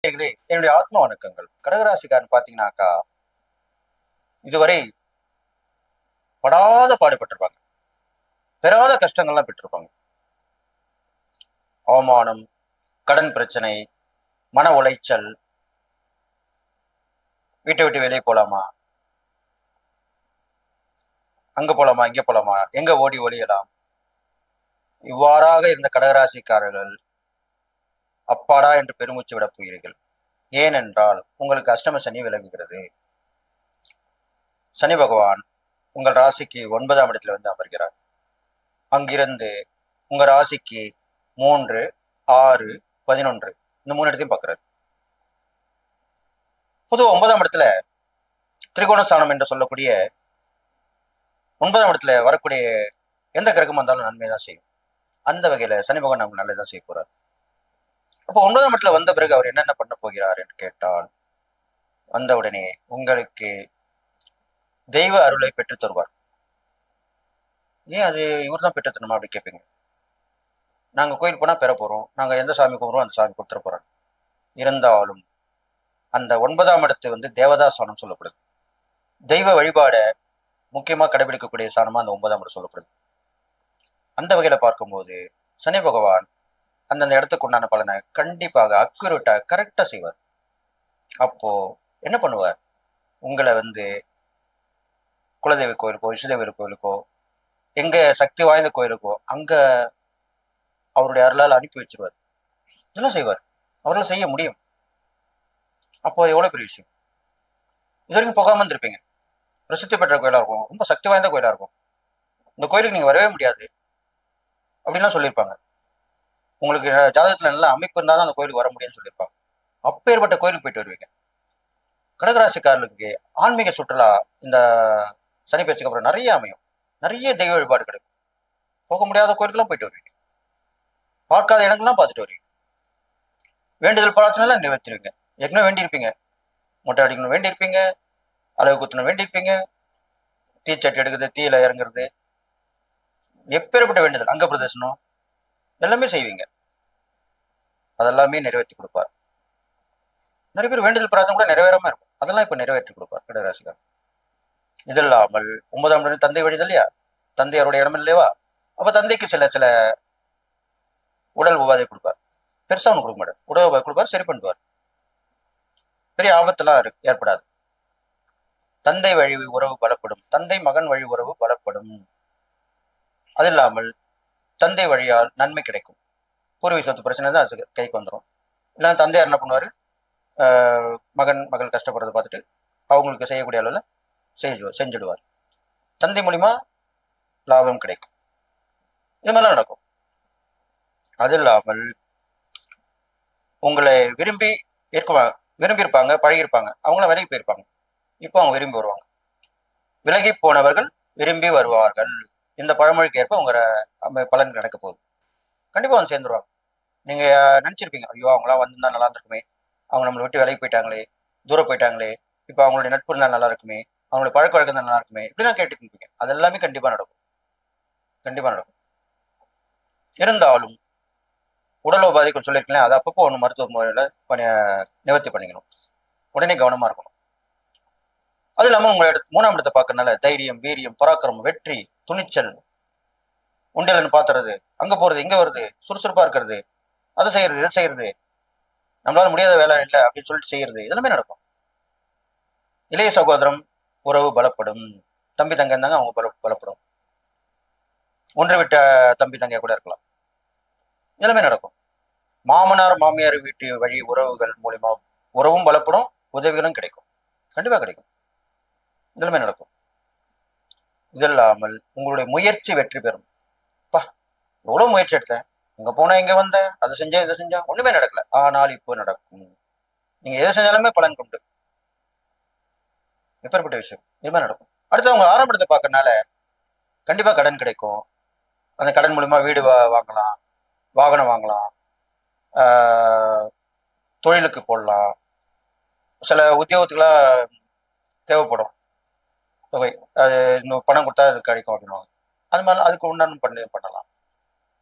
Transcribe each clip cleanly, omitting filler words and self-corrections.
என்னுடைய ஆத்ம வணக்கங்கள். கடகராசிக்காரன் பாத்தீங்கன்னாக்கா, இதுவரை படாத பாடுபட்டிருப்பாங்க. பெறாத கஷ்டங்கள்லாம் பெற்றிருப்பாங்க. அவமானம், கடன் பிரச்சனை, மன உளைச்சல், வீட்டை விட்டு வெளியே போலாமா, அங்க போலாமா, இங்க போலாமா, எங்க ஓடி ஒளியலாம், இவ்வாறாக இருந்த கடகராசிக்காரர்கள் அப்பாடா என்று பெருமூச்சு விடப் போகிறீர்கள். ஏனென்றால் உங்களுக்கு அஷ்டம சனி விலகுகிறது. சனி பகவான் உங்கள் ராசிக்கு 9ஆம் இடத்துல வந்து அமர்கிறார். அங்கிருந்து உங்க ராசிக்கு 3, 6, 11 இந்த 3 இடத்தையும் பார்க்கிறார். பொதுவாக 9ஆம் இடத்துல திரிகோணஸ்தானம் என்று சொல்லக்கூடிய 9ஆம் இடத்துல வரக்கூடிய எந்த கிரகம் வந்தாலும் நன்மை தான் செய்யும். அந்த வகையில சனி பகவான் நமக்கு நல்லதான் செய்ய போறார். அப்போ 9ஆம் இடத்துல வந்த பிறகு அவர் என்னென்ன பண்ண போகிறார் என்று கேட்டால், வந்த உடனே உங்களுக்கு தெய்வ அருளை பெற்றுத் தருவார். ஏன் அது இவர் தான் பெற்று தரணுமா அப்படி கேட்பீங்க. நாங்க கோயில் போனா பெற போறோம், நாங்க எந்த சாமி கும்பிடுறோம் அந்த சாமி கொடுத்துட போறோம். இருந்தாலும் அந்த 9ஆம் இடத்து வந்து தேவதா சாணம் சொல்லப்படுது. தெய்வ வழிபாட முக்கியமா கடைபிடிக்கக்கூடிய சாணமா அந்த 9ஆம் இடம் சொல்லப்படுது. அந்த வகையில பார்க்கும்போது சனி பகவான் அந்தந்த இடத்துக்கு உண்டான பலனை கண்டிப்பாக அக்யூரேட்டா கரெக்டா செய்வார். அப்போ என்ன பண்ணுவார், உங்களை வந்து குலதெய்வ கோயிலுக்கோ, இஷ்டதெய்வ கோயிலுக்கோ, எங்க சக்தி வாய்ந்த கோயிலுக்கோ அங்க அவருடைய அருளால் அனுப்பி வச்சிருவார். இதெல்லாம் செய்வார். அவரால் செய்ய முடியும். அப்போ எவ்வளவு பெரிய விஷயம். இது வரைக்கும் போகாம இருந்திருப்பீங்க. பிரசித்தி பெற்ற கோயிலா இருக்கும், ரொம்ப சக்தி வாய்ந்த கோயிலா இருக்கும், இந்த கோயிலுக்கு நீங்க வரவே முடியாது அப்படின்லாம் சொல்லியிருப்பாங்க. உங்களுக்கு ஜாதகத்துல நல்ல அமைப்பு இருந்தாலும் அந்த கோயிலுக்கு வர முடியும்னு சொல்லியிருப்பாங்க. அப்பேற்பட்ட கோயிலுக்கு போயிட்டு வருவீங்க. கடகராசிக்காரர்களுக்கு ஆன்மீக சுற்றுலா இந்த சனி பயிற்சிக்கு அப்புறம் நிறைய அமையும். நிறைய தெய்வ வழிபாடு கிடைக்கும். போக முடியாத கோயிலுக்குலாம் போயிட்டு வருவீங்க. பார்க்காத இடங்கள்லாம் பார்த்துட்டு வருவீங்க. வேண்டுதல் பிரார்த்தனை நிறைவேற்றிருவீங்க. ஏற்கனவே வேண்டியிருப்பீங்க. மொட்டை அடிக்கணும் வேண்டியிருப்பீங்க, அளவு குத்தணும் வேண்டியிருப்பீங்க, தீச்சட்டி எடுக்கிறது, தீயில இறங்குறது, எப்பேற்பட்ட வேண்டுதல், அங்க பிரதர்சனம் எல்லாமே செய்வீங்க. அதெல்லாமே நிறைவேற்றி கொடுப்பார். நிறைய பேர் வேண்டுதல் பிரார்த்தனை கூட நிறைவேறாம இருக்கும். அதெல்லாம் இப்ப நிறைவேற்றி கொடுப்பார் கடகராசிக்காரர். இது இல்லாமல் 9ஆம் இடம் தந்தை வழிது இல்லையா, தந்தை அவருடைய இடம் இல்லையா, அப்ப தந்தைக்கு சில சில உடல் உபாதை கொடுப்பார். பெருசா ஒண்ணு கொடுக்க மாட்டார். உடல் உபாதை கொடுப்பார், சரி பண்ணுவார். பெரிய ஆபத்தெல்லாம் ஏற்படாது. தந்தை வழி உறவு பலப்படும், தந்தை மகன் வழி உறவு பலப்படும். அது இல்லாமல் தந்தை வழியால் நன்மை கிடைக்கும். பூர்வீக சொத்து பிரச்சனை தான் அது கைக்கு வந்துடும். இல்லைன்னா தந்தையார் என்ன பண்ணுவாரு, மகன் மகள் கஷ்டப்படுறதை பார்த்துட்டு அவங்களுக்கு செய்யக்கூடிய அளவில் செஞ்சிடுவார். தந்தை மூலியமா லாபம் கிடைக்கும். இது மாதிரிலாம் நடக்கும். அது இல்லாமல் உங்களை விரும்பி விரும்பியிருப்பாங்க, பழகியிருப்பாங்க, அவங்களாம் விலகி போயிருப்பாங்க. இப்போ அவங்க விரும்பி வருவாங்க. விலகி போனவர்கள் விரும்பி வருவார்கள். இந்த பழமொழிக்கு ஏற்ப உங்க பலன் நடக்க போகுது. கண்டிப்பா வந்து சேர்ந்துருவாங்க. நீங்க நினைச்சிருப்பீங்க, ஐயோ அவங்களாம் வந்திருந்தா நல்லா இருந்திருக்குமே, அவங்க நம்மளை விட்டு விலகி போயிட்டாங்களே, தூரம் போயிட்டாங்களே, இப்போ அவங்களுடைய நட்பு இருந்தால் நல்லா இருக்குமே, அவங்களுடைய பழக்க வழக்கம் நல்லா இருக்குமே, இப்படிலாம் கேட்டுட்டு இருப்பீங்க. அது எல்லாமே கண்டிப்பா நடக்கும். கண்டிப்பா நடக்கும். இருந்தாலும் உடல் உபாதைக்கு சொல்லியிருக்கேன், அது அப்பப்போ ஒன்று மருத்துவ முறையில நிவர்த்தி பண்ணிக்கணும். உடனே கவனமா இருக்கணும். அது இல்லாம உங்க 3ஆம் இடத்தை பார்க்கறதுனால தைரியம், வீரியம், பராக்கிரமம், வெற்றி, துணிச்சல், உண்டலன்னு பாத்துறது, அங்க போறது, இங்க வருது, சுறுசுறுப்பா இருக்கிறது, அதை செய்யறது, இதை செய்யறது, நம்மளால முடியாத வேலை இல்லை அப்படின்னு சொல்லிட்டு செய்யறது, இதெல்லாமே நடக்கும். இளைய சகோதரம் உறவு பலப்படும். தம்பி தங்க இருந்தாங்க, அவங்க பலப்படும். ஒன்று விட்ட தம்பி தங்கையா கூட இருக்கலாம். எல்லாமே நடக்கும். மாமனார் மாமியார் வீட்டு வழி உறவுகள் மூலியமா உறவும் பலப்படும், உதவிகளும் கிடைக்கும். கண்டிப்பா கிடைக்கும். இதெல்லாமே நடக்கும். இது இல்லாமல் உங்களுடைய முயற்சி வெற்றி பெறும். பா, எவ்வளவு முயற்சி எடுத்தேன், அங்க போனா இங்க வந்தேன், அதை செஞ்சா இதை செஞ்சா ஒண்ணுமே நடக்கல, ஆனால் இப்போ நடக்கும். நீங்க எதை செஞ்சாலுமே பலன் கொண்டு. எப்பேற்பட்ட விஷயம். இது மாதிரி நடக்கும். அடுத்து அவங்க ஆரம்பத்தை பார்க்கறதுனால கண்டிப்பா கடன் கிடைக்கும். அந்த கடன் மூலியமா வீடு வாங்கலாம், வாகனம் வாங்கலாம், தொழிலுக்கு போடலாம், சில உத்தியோகத்துக்குலாம் தேவைப்படும் தொகை, அது இன்னும் பணம் கொடுத்தா அது கிடைக்கும் அப்படின்னு. அது மாதிரி அதுக்கு உண்டான பண்ணலாம்.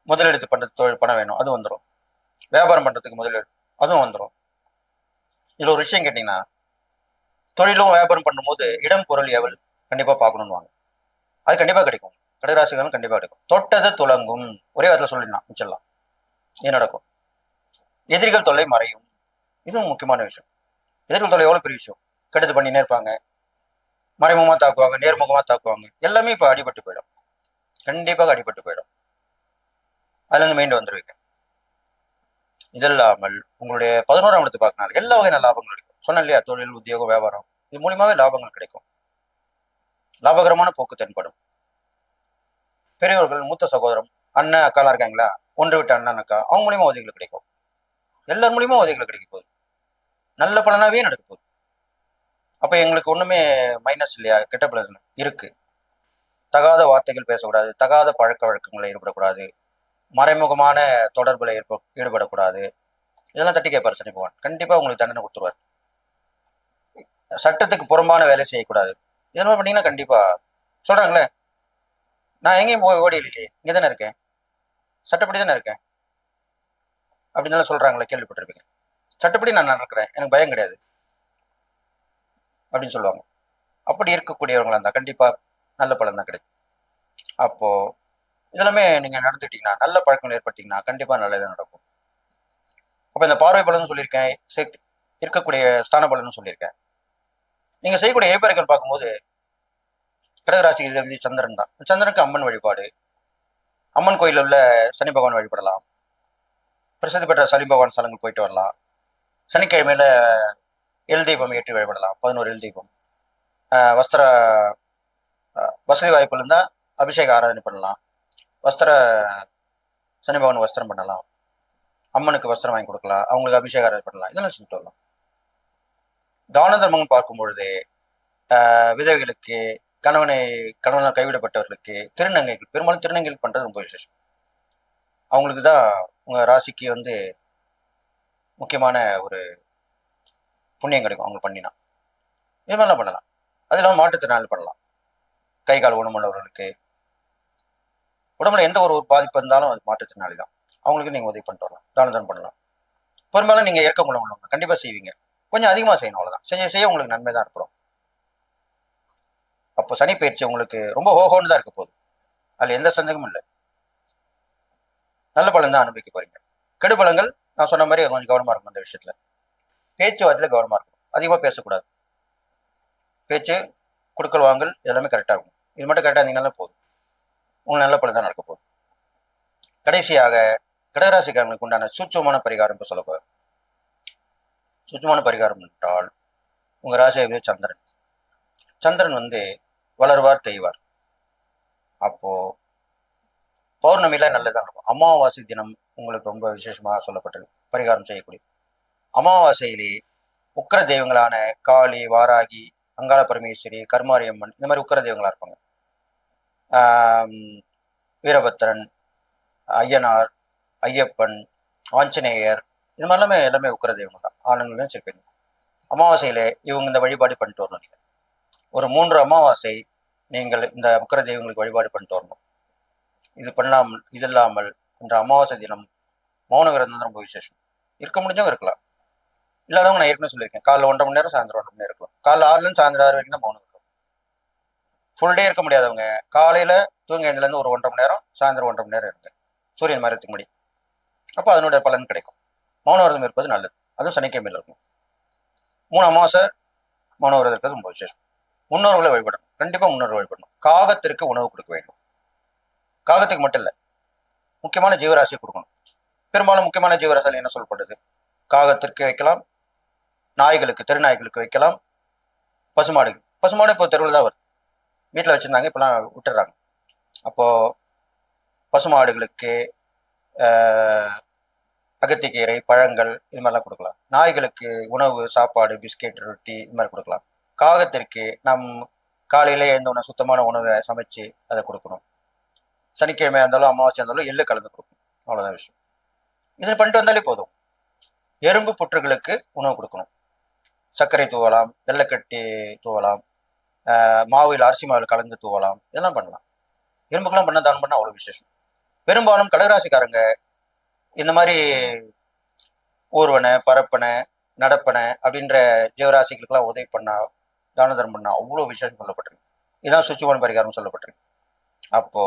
முதலீடு பண்றது தொழில் பணம் வேணும், அது வந்துடும். வியாபாரம் பண்றதுக்கு முதலீடு அதுவும் வந்துடும். இதுல ஒரு விஷயம் கேட்டீங்கன்னா, தொழிலும் வியாபாரம் பண்ணும்போது இடம் பொருள் ஏவல் கண்டிப்பா பார்க்கணும்னு வாங்க. அது கண்டிப்பா கிடைக்கும். கடகராசிக்காரங்க கண்டிப்பா கிடைக்கும். தொட்டது துலங்கும். ஒரே வாரத்துல சொல்லிடலாம் முடிச்சிடலாம். இது நடக்கும். எதிரிகள் தொல்லை மறையும். இதுவும் முக்கியமான விஷயம். எதிரிகள் தொல்லை எவ்வளவு பெரிய விஷயம். கெடுத்து பண்ணினே இருப்பாங்க. மறைமுகமா தாக்குவாங்க, நேர்முகமா தாக்குவாங்க. எல்லாமே இப்ப அடிபட்டு போயிடும். கண்டிப்பாக அடிபட்டு போயிடும். அதுல இருந்து மீண்டு வந்துருவீங்க. இது இல்லாமல் உங்களுடைய 11ஆம் இடத்தை பார்க்கனால எல்லா வகையான லாபங்கள் கிடைக்கும். சொன்னேன் இல்லையா, தொழில், உத்தியோகம், வியாபாரம் இது மூலியமாவே லாபங்கள் கிடைக்கும். லாபகரமான போக்கு தென்படும். பெரியவர்கள், மூத்த சகோதரம், அண்ணன் அக்காலாம் இருக்காங்களா, ஒன்று விட்ட அண்ணன் அக்கா, அவங்க மூலியமா உதவிகள் கிடைக்கும். எல்லார் மூலியமா உதவிகள் கிடைக்க போகுது. நல்ல பலனாவே நடக்க போகுது. அப்ப எங்களுக்கு ஒண்ணுமே மைனஸ் இல்லையா? கெட்ட பலன் இருக்கு. தகாத வார்த்தைகள் பேசக்கூடாது, தகாத பழக்க வழக்கங்களை ஈடுபடக்கூடாது, மறைமுகமான தொடர்புல ஈடுபடக்கூடாது. இதெல்லாம் தட்டி கேட்பாரு சனி பகவான். கண்டிப்பா உங்களுக்கு தண்டனை கொடுத்துருவார். சட்டத்துக்கு புறம்பான வேலை செய்யக்கூடாது. இதெல்லாம் பண்ணீங்கன்னா கண்டிப்பா சொல்றாங்களே, நான் எங்கேயும் போய் ஓடி இல்லையே, இங்க தானே இருக்கேன், சட்டப்படி தானே இருக்கேன் அப்படின்னு சொல்றாங்களே, கேள்விப்பட்டிருப்பீங்க. சட்டப்படி நான் நடக்கிறேன், எனக்கு பயம் கிடையாது அப்படின்னு சொல்லுவாங்க. அப்படி இருக்கக்கூடியவங்களா இருந்தா கண்டிப்பா நல்ல பலன் தான் கிடைக்கும். அப்போ இதெல்லாமே நீங்க நடந்துட்டீங்கன்னா, நல்ல பழக்கங்கள் ஏற்பட்டீங்கன்னா கண்டிப்பா நல்லது நடக்கும். அப்ப இந்த பார்வை பலன் சொல்லியிருக்கேன், இருக்கக்கூடிய ஸ்தான பலன் சொல்லியிருக்கேன். நீங்க செய்யக்கூடிய ஏற்பரைகள் பார்க்கும்போது கடகராசி அதிபதி சந்திரன் தான். சந்திரனுக்கு அம்மன் வழிபாடு, அம்மன் கோயில் உள்ள சனி பகவான் வழிபடலாம். பிரசித்தி பெற்ற சனி பகவான் ஸ்தலங்கள் போயிட்டு வரலாம். சனிக்கிழமையில எல் தீபம் ஏற்றி வழிபடலாம். 11 எல் தீபம். வஸ்திர வசதி வாய்ப்புகள் இருந்தா அபிஷேக ஆராதனை பண்ணலாம். வஸ்திர சனி பகவான் வஸ்திரம் பண்ணலாம். அம்மனுக்கு வஸ்திரம் வாங்கி கொடுக்கலாம். அவங்களுக்கு அபிஷேக ஆராதனை பண்ணலாம். இதெல்லாம் செஞ்சுட்டு வரலாம். தான தர்மம் பார்க்கும் பொழுது விதவைகளுக்கு, கணவனால் கைவிடப்பட்டவர்களுக்கு, திருநங்கைகள், பெரும்பாலும் திருநங்கைகள் பண்றது ரொம்ப விசேஷம். அவங்களுக்கு தான் உங்க ராசிக்கு முக்கியமான ஒரு புண்ணியம் கிடைக்கும் அவங்க பண்ணினா. இது மாதிரிலாம் பண்ணலாம். அது இல்லாமல் மாற்றுத்திறனாளி பண்ணலாம். கை கால் ஊனமுள்ளவர்களுக்கு, உடம்புல எந்த ஒரு பாதிப்பு இருந்தாலும் அது மாற்றுத்திறனாளி தான். அவங்களுக்கு நீங்க உதவி பண்ணிட்டு வரலாம். தான தர்மம் பண்ணலாம். பெரும்பாலும் நீங்க இறக்க குணம் உள்ளவங்க கண்டிப்பா செய்வீங்க. கொஞ்சம் அதிகமா செய்யணும், அவ்வளவுதான். செய்ய உங்களுக்கு நன்மை தான் ஏற்படும். அப்போ சனி பயிற்சி உங்களுக்கு ரொம்ப ஹோஹோன்னு தான் இருக்க போகுது. அதுல எந்த சந்தேகமும் இல்லை. நல்ல பலன் தான் அனுபவிக்க போறீங்க. கெடுபலங்கள் நான் சொன்ன மாதிரி கொஞ்சம் கவனமா இருக்கும். அந்த விஷயத்துல பேச்சுவார்த்தையில கவனமா இருக்கும். அதிகமா பேசக்கூடாது. பேச்சு, குடுக்கல் வாங்கல் எல்லாமே கரெக்டா இருக்கும். இது மட்டும் கரெக்டா இருந்தீங்கன்னா போதும். உங்களுக்கு நல்ல பலன் தான் நடக்க போகுது. கடைசியாக கடகராசிக்காரங்களுக்கு உண்டான சூட்சமான பரிகாரம் இப்ப சொல்ல போறேன். சூட்சமான பரிகாரம் என்றால் உங்க ராசி சந்திரன். சந்திரன் வளருவார், தேய்வார். அப்போ பௌர்ணமியில நல்லதான் இருக்கும். அமாவாசை தினம் உங்களுக்கு ரொம்ப விசேஷமாக சொல்லப்பட்டது. பரிகாரம் செய்யக்கூடிய அமாவாசையிலே உக்கர தெய்வங்களான காளி, வாராகி, அங்காள பரமேஸ்வரி, கருமாரியம்மன் இந்த மாதிரி உக்கர தெய்வங்களா இருப்பாங்க. வீரபத்திரன், ஐயனார், ஐயப்பன், ஆஞ்சநேயர், இது மாதிரி எல்லாமே உக்கர தெய்வங்கள் தான். ஆளுங்களும் சரி பெண். அமாவாசையில இவங்க இந்த வழிபாடு பண்ணிட்டு வரணும். நீங்க ஒரு 3 அமாவாசை நீங்கள் இந்த உக்கர தெய்வங்களுக்கு வழிபாடு பண்ணிட்டு வரணும். இது இல்லாமல் இன்று அமாவாசை தினம் மௌன விரதம் ரொம்ப விசேஷம். இருக்க முடிஞ்சவங்க இருக்கலாம். இல்லாதவங்க நான் ஏற்கனவே சொல்லியிருக்கேன். காலைல 1.5 மணி நேரம், சாயந்தரம் 1.5 மணி நேரம் இருக்கலாம். காலைல 6ல சாயந்தரம் 6 வரைக்கும் தான் மௌன விரதம். ஃபுல் டே இருக்க முடியாதவங்க காலையில தூங்க எழுந்துலேருந்து ஒரு 1.5 மணி நேரம், சாயந்தரம் 1.5 மணி நேரம் இருங்க. சூரியன் மறையத்துக்கு முன்னாடி. அப்போ அதனுடைய பலன் கிடைக்கும். மௌன விரதம் இருப்பது நல்லது. அதுவும் சனிக்கிழமையில் இருக்கும். 3 அமாவாசை மௌன விரதம் இருக்கிறது ரொம்ப விசேஷம். முன்னோர்களை வழிபடணும். கண்டிப்பா முன்னோர்கள் வழிபடணும். காகத்திற்கு உணவு கொடுக்க வேண்டும். காகத்துக்கு மட்டும் இல்லை, முக்கியமான ஜீவராசியை கொடுக்கணும். பெரும்பாலும் முக்கியமான ஜீவராசியில் என்ன சொல்லப்படுது? காகத்திற்கு வைக்கலாம், நாய்களுக்கு, தெருநாய்களுக்கு வைக்கலாம், பசுமாடு இப்போ தெருவில் தான் வருது. வீட்டில் வச்சிருந்தாங்க, இப்பெல்லாம் விட்டுறாங்க. அப்போ பசுமாடுகளுக்கு அகத்திக்கீரை, பழங்கள் இது மாதிரிலாம் கொடுக்கலாம். நாய்களுக்கு உணவு, சாப்பாடு, பிஸ்கெட், ரொட்டி இது மாதிரி கொடுக்கலாம். காகத்திற்கு காலையில எழுந்தோடனே சுத்தமான உணவை சமைச்சு அதை கொடுக்கணும். சனிக்கிழமையா இருந்தாலும் அமாவாசையா இருந்தாலும் எள்ளு கலந்து கொடுக்கணும். அவ்வளவுதான் விஷயம். இது பண்ணிட்டு வந்தாலே போதும். எறும்பு புற்றுகளுக்கு உணவு கொடுக்கணும். சர்க்கரை தூவலாம், வெள்ளைக்கட்டி தூவலாம், மாவில் அரிசி மாவில் கலந்து தூவலாம். இதெல்லாம் பண்ணலாம். எறும்புக்கெல்லாம் தானம் பண்ண அவ்வளவு விசேஷம். பெரும்பாலும் கடகராசிக்காரங்க இந்த மாதிரி ஊர்வனை, பரப்பனை, நடப்பன அப்படின்ற ஜீவராசிகளுக்கெல்லாம் உதவி பண்ணா, தான தர்மம் பண்ணா அவ்வளோ விஷயம் சொல்லப்பட்டிருக்கு. இதுதான் சுச்சுவன் பரிகாரம் சொல்லப்பட்டிருக்கு. அப்போ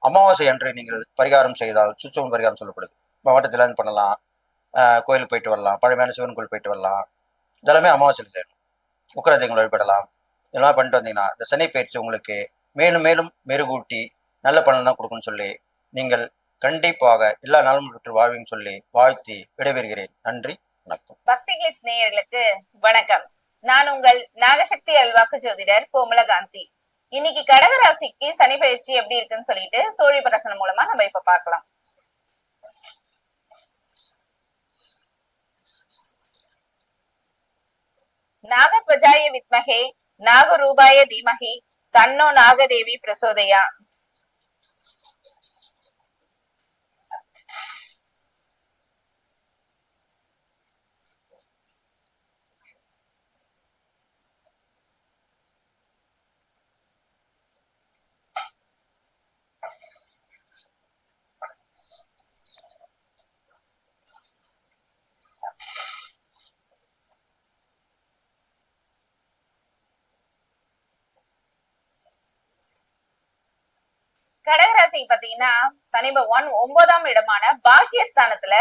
அமாவாசை அன்று நீங்கள் பரிகாரம் செய்தால் சுச்சுவன் பரிகாரம் சொல்லப்படுது. மாவட்டத்தில் இருந்து பண்ணலாம், கோயிலுக்கு போயிட்டு வரலாம், பழமையான சிவன் கோயில் போயிட்டு வரலாம். இதெல்லாமே அமாவாசையில் செய்யணும். உக்கரதெய்வங்களை வழிபடலாம். இதெல்லாம் பண்ணிட்டு வந்தீங்கன்னா இந்த சனி பயிற்சி உங்களுக்கு மேலும் மேலும் மெருகூட்டி நல்ல பலன் தான் கொடுக்கும்னு சொல்லி நீங்கள் கண்டிப்பாக எல்லா நாளும் பெற்று வாழ்வின்னு சொல்லி வாழ்த்தி விடைபெறுகிறேன். நன்றி, வணக்கம். பக்தி கிட்ஸ் நேயர்களுக்கு வணக்கம். நான் உங்கள் நாகசக்தி அல்வாக்கு ஜோதிடர் கோமலகாந்தி. இன்னைக்கு கடகராசிக்கு சனி பயிற்சி எப்படி இருக்குன்னு சொல்லிட்டு சோழி பிரசனம் மூலமா நம்ம இப்ப பார்க்கலாம். நாகத்வஜாய வித்மகே நாகரூபாய தீமகி தன்னோ நாகதேவி பிரசோதயா. கடகராசி பாத்தீங்கன்னா சனி பகவான் 9ஆம் இடமான பாக்கியஸ்தானத்துல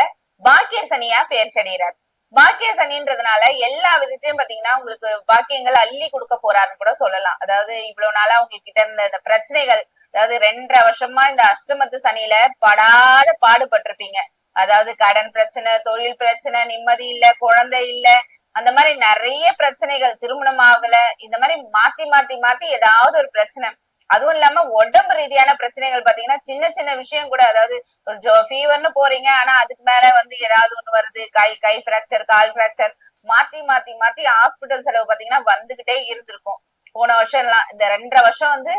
பாக்கிய சனியா பெயர்ச்சி அடைகிறார். பாக்கிய சனின்றதுனால எல்லா விதத்தையும் பாத்தீங்கன்னா உங்களுக்கு பாக்கியங்கள் அள்ளி கொடுக்க போறாருன்னு கூட சொல்லலாம். அதாவது இவ்வளவு நாளா உங்ககிட்ட இருந்த இந்த பிரச்சனைகள், அதாவது 2.5 வருஷமா இந்த அஷ்டமத்து சனியில படாத பாடுபட்டிருப்பீங்க. அதாவது கடன் பிரச்சனை, தொழில் பிரச்சனை, நிம்மதி இல்ல, குழந்தை இல்ல, அந்த மாதிரி நிறைய பிரச்சனைகள், திருமணம் ஆகல, இந்த மாதிரி மாத்தி மாத்தி மாத்தி ஏதாவது ஒரு பிரச்சனை. அதுவும் இல்லாம உடம்பு ரீதியான பிரச்சனைகள் பாத்தீங்கன்னா சின்ன சின்ன விஷயம் கூட, அதாவது ஒரு ஃபீவர்னு போறீங்க, ஆனா அதுக்கு மேல வந்து ஏதாவது ஒண்ணு வருது, கை பிராக்சர், கால் பிராக்சர், மாத்தி மாத்தி மாத்தி ஹாஸ்பிட்டல் செலவு பாத்தீங்கன்னா வந்துகிட்டே இருந்திருக்கும். போன வருஷம் எல்லாம் இந்த 2.5 வருஷம் வந்து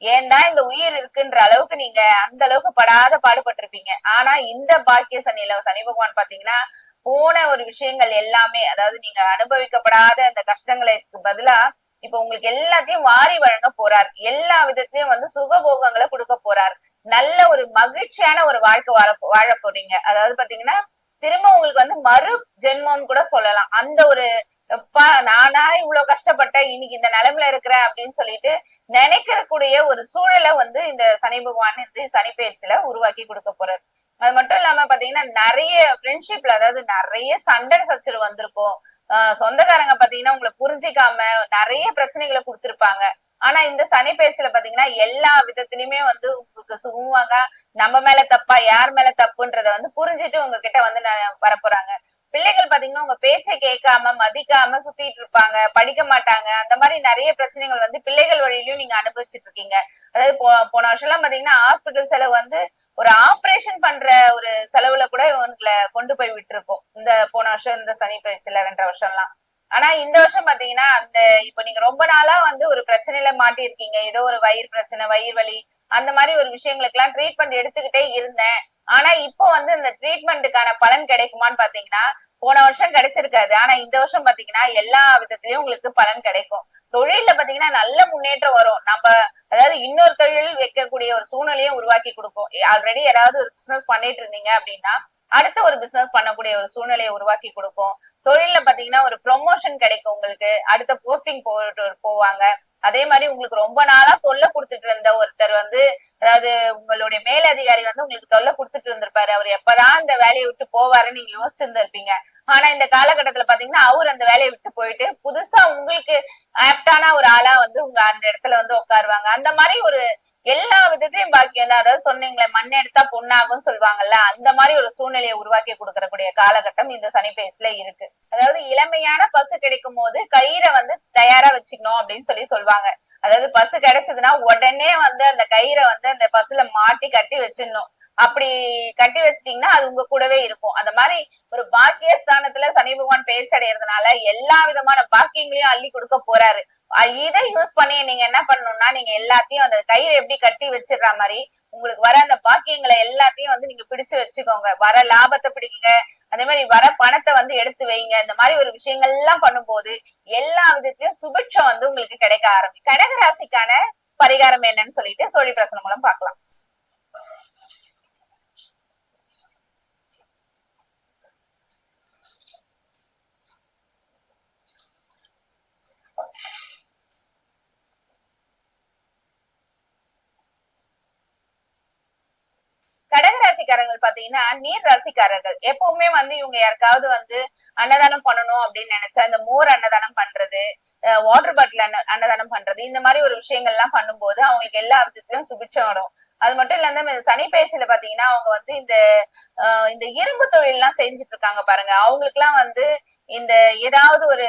ஏன் தான் இந்த உயிர் இருக்குன்ற அளவுக்கு நீங்க அந்த அளவுக்கு படாத பாடுபட்டிருப்பீங்க. ஆனா இந்த பாக்கிய சனியில சனி பகவான் பாத்தீங்கன்னா போன ஒரு விஷயங்கள் எல்லாமே, அதாவது நீங்க அனுபவிக்கப்படாத அந்த கஷ்டங்களுக்கு பதிலா இப்ப உங்களுக்கு எல்லாத்தையும் வாரி வழங்க போறார். எல்லா விதத்திலயும் வந்து சுகபோகங்களை கொடுக்க போறார். நல்ல ஒரு மகிழ்ச்சியான ஒரு வாழ்க்கை வாழ போறீங்க. அதாவது பாத்தீங்கன்னா திரும்ப உங்களுக்கு வந்து மறு ஜென்மம்னு கூட சொல்லலாம். அந்த ஒரு நானா இவ்வளவு கஷ்டப்பட்டேன், இன்னைக்கு இந்த நிலைமையில இருக்கிறேன் அப்படின்னு சொல்லிட்டு நினைக்கக்கூடிய ஒரு சூழலை வந்து இந்த சனி பகவான் இந்த சனி பயிற்சியில உருவாக்கி கொடுக்க போறாரு. அது மட்டும் இல்லாம பாத்தீங்கன்னா நிறைய ஃப்ரெண்ட்ஷிப்ல, அதாவது நிறைய சண்டை சச்சரவு வந்திருக்கும். சொந்தக்காரங்க பாத்தீங்கன்னா உங்களை புரிஞ்சிக்காம நிறைய பிரச்சனைகளை கொடுத்திருப்பாங்க. ஆனா இந்த சனி பயிற்சியில பாத்தீங்கன்னா எல்லா விதத்திலயுமே வந்து உங்களுக்கு சுகமாங்க நம்ம மேல தப்பா யார் மேல தப்புன்றத வந்து புரிஞ்சுட்டு உங்ககிட்ட வந்து வரப்போறாங்க. பிள்ளைகள் பாத்தீங்கன்னா உங்க பேச்சை கேட்காம மதிக்காம சுத்திட்டு இருப்பாங்க, படிக்க மாட்டாங்க. அந்த மாதிரி நிறைய பிரச்சனைகள் வந்து பிள்ளைகள் வழியிலயும் நீங்க அனுபவிச்சுட்டு இருக்கீங்க. அதாவது போன வருஷம் எல்லாம் பாத்தீங்கன்னா ஹாஸ்பிட்டல் செலவு வந்து ஒரு ஆபரேஷன் பண்ற ஒரு செலவுல கூட உங்களை கொண்டு போய் விட்டுருக்கோம் இந்த போன வருஷம், இந்த சனி பயிற்சியில 2.5 வருஷம் எல்லாம். ஆனா இந்த வருஷம் பாத்தீங்கன்னா அந்த இப்ப நீங்க ரொம்ப நாளா வந்து ஒரு பிரச்சனையில மாட்டி இருக்கீங்க. ஏதோ ஒரு வயிறு பிரச்சனை, வயிறு வலி, அந்த மாதிரி ஒரு விஷயங்களுக்கு எல்லாம் ட்ரீட்மெண்ட் எடுத்துக்கிட்டே இருந்தேன். ஆனா இப்போ வந்து இந்த ட்ரீட்மெண்ட்டுக்கான பலன் கிடைக்குமான்னு பாத்தீங்கன்னா போன வருஷம் கிடைச்சிருக்காது. ஆனா இந்த வருஷம் பாத்தீங்கன்னா எல்லா விதத்திலயும் உங்களுக்கு பலன் கிடைக்கும். தொழில்ல பாத்தீங்கன்னா நல்ல முன்னேற்றம் வரும். நம்ம அதாவது இன்னொரு தொழில் வைக்கக்கூடிய ஒரு சூழ்நிலையும் உருவாக்கி கொடுக்கும். ஆல்ரெடி ஏதாவது ஒரு பிசினஸ் பண்ணிட்டு இருந்தீங்க அப்படின்னா அடுத்த ஒரு பிசினஸ் பண்ணக்கூடிய ஒரு சூழ்நிலையை உருவாக்கி கொடுக்கும். தொழில்ல பாத்தீங்கன்னா ஒரு ப்ரொமோஷன் கிடைக்கும், உங்களுக்கு அடுத்த போஸ்டிங் போவாங்க. அதே மாதிரி உங்களுக்கு ரொம்ப நாளா தொல்லை கொடுத்துட்டு இருந்த ஒருத்தர் வந்து, அதாவது உங்களுடைய மேலதிகாரி வந்து உங்களுக்கு தொல்லை கொடுத்துட்டு இருந்திருப்பாரு. அவர் எப்பதான் இந்த வேலையை விட்டு போவாருன்னு நீங்க யோசிச்சிருந்திருப்பீங்க. ஆனா இந்த காலகட்டத்துல பாத்தீங்கன்னா அவர் அந்த வேலையை விட்டு போயிட்டு புதுசா உங்களுக்கு ஆப்டான ஒரு ஆளா வந்து உங்க அந்த இடத்துல வந்து உட்காருவாங்க. அந்த மாதிரி ஒரு எல்லா விதத்தையும் பாக்கியம் தான். அதாவது சொன்னீங்களே மண் எடுத்தா பொண்ணாகும் சொல்லுவாங்கல்ல, அந்த மாதிரி ஒரு சூழ்நிலையை உருவாக்கி கொடுக்கறக்கூடிய காலகட்டம் இந்த சனி பயிற்சியில இருக்கு. அதாவது இளமையான பசு கிடைக்கும் போது கயிறை வந்து தயாரா வச்சுக்கணும் அப்படின்னு சொல்லுவாங்க. அதாவது பசு கிடைச்சதுன்னா உடனே வந்து அந்த கயிறை வந்து அந்த பசுல மாட்டி கட்டி வச்சிடணும். அப்படி கட்டி வச்சிட்டீங்கன்னா அது உங்க கூடவே இருக்கும். அந்த மாதிரி ஒரு பாக்கிய ஸ்தானத்துல சனி பகவான் பயிற்சி அடைகிறதுனால எல்லா விதமான பாக்கியங்களையும் அள்ளி கொடுக்க போறாரு. இதை யூஸ் பண்ணி நீங்க என்ன பண்ணணும்னா, நீங்க எல்லாத்தையும் அந்த கயிறு எப்படி கட்டி வச்சிடுற மாதிரி உங்களுக்கு வர அந்த பாக்கியங்களை எல்லாத்தையும் வந்து நீங்க பிடிச்சு வச்சுக்கோங்க. வர லாபத்தை பிடிக்குங்க, அதே மாதிரி வர பணத்தை வந்து எடுத்து வைங்க. இந்த மாதிரி ஒரு விஷயங்கள் எல்லாம் பண்ணும்போது எல்லா விதத்திலயும் சுபிட்சம் வந்து உங்களுக்கு கிடைக்க ஆரம்பிக்கும். கடகராசிக்கான பரிகாரம் என்னன்னு சொல்லிட்டு சோழி பிரசனம் மூலம் பார்க்கலாம். ராசிக்காரர்கள் பாத்தீங்கன்னா நீர் ராசிக்காரர்கள். எப்பவுமே வந்து இவங்க யாருக்காவது வந்து அன்னதானம் பண்ணணும் அப்படின்னு நினைச்சா இந்த மோர் அன்னதானம் பண்றது, வாட்டர் பாட்டில் அன்னதானம் பண்றது, இந்த மாதிரி ஒரு விஷயங்கள் எல்லாம் பண்ணும்போது அவங்களுக்கு எல்லா விதத்திலயும் சுபிட்சம் வரும். அது மட்டும் இல்லாம இந்த சனி பயிற்சியில பாத்தீங்கன்னா அவங்க வந்து இந்த இரும்பு தொழில் எல்லாம் செஞ்சுட்டு இருக்காங்க பாருங்க, அவங்களுக்கு எல்லாம் வந்து இந்த ஏதாவது ஒரு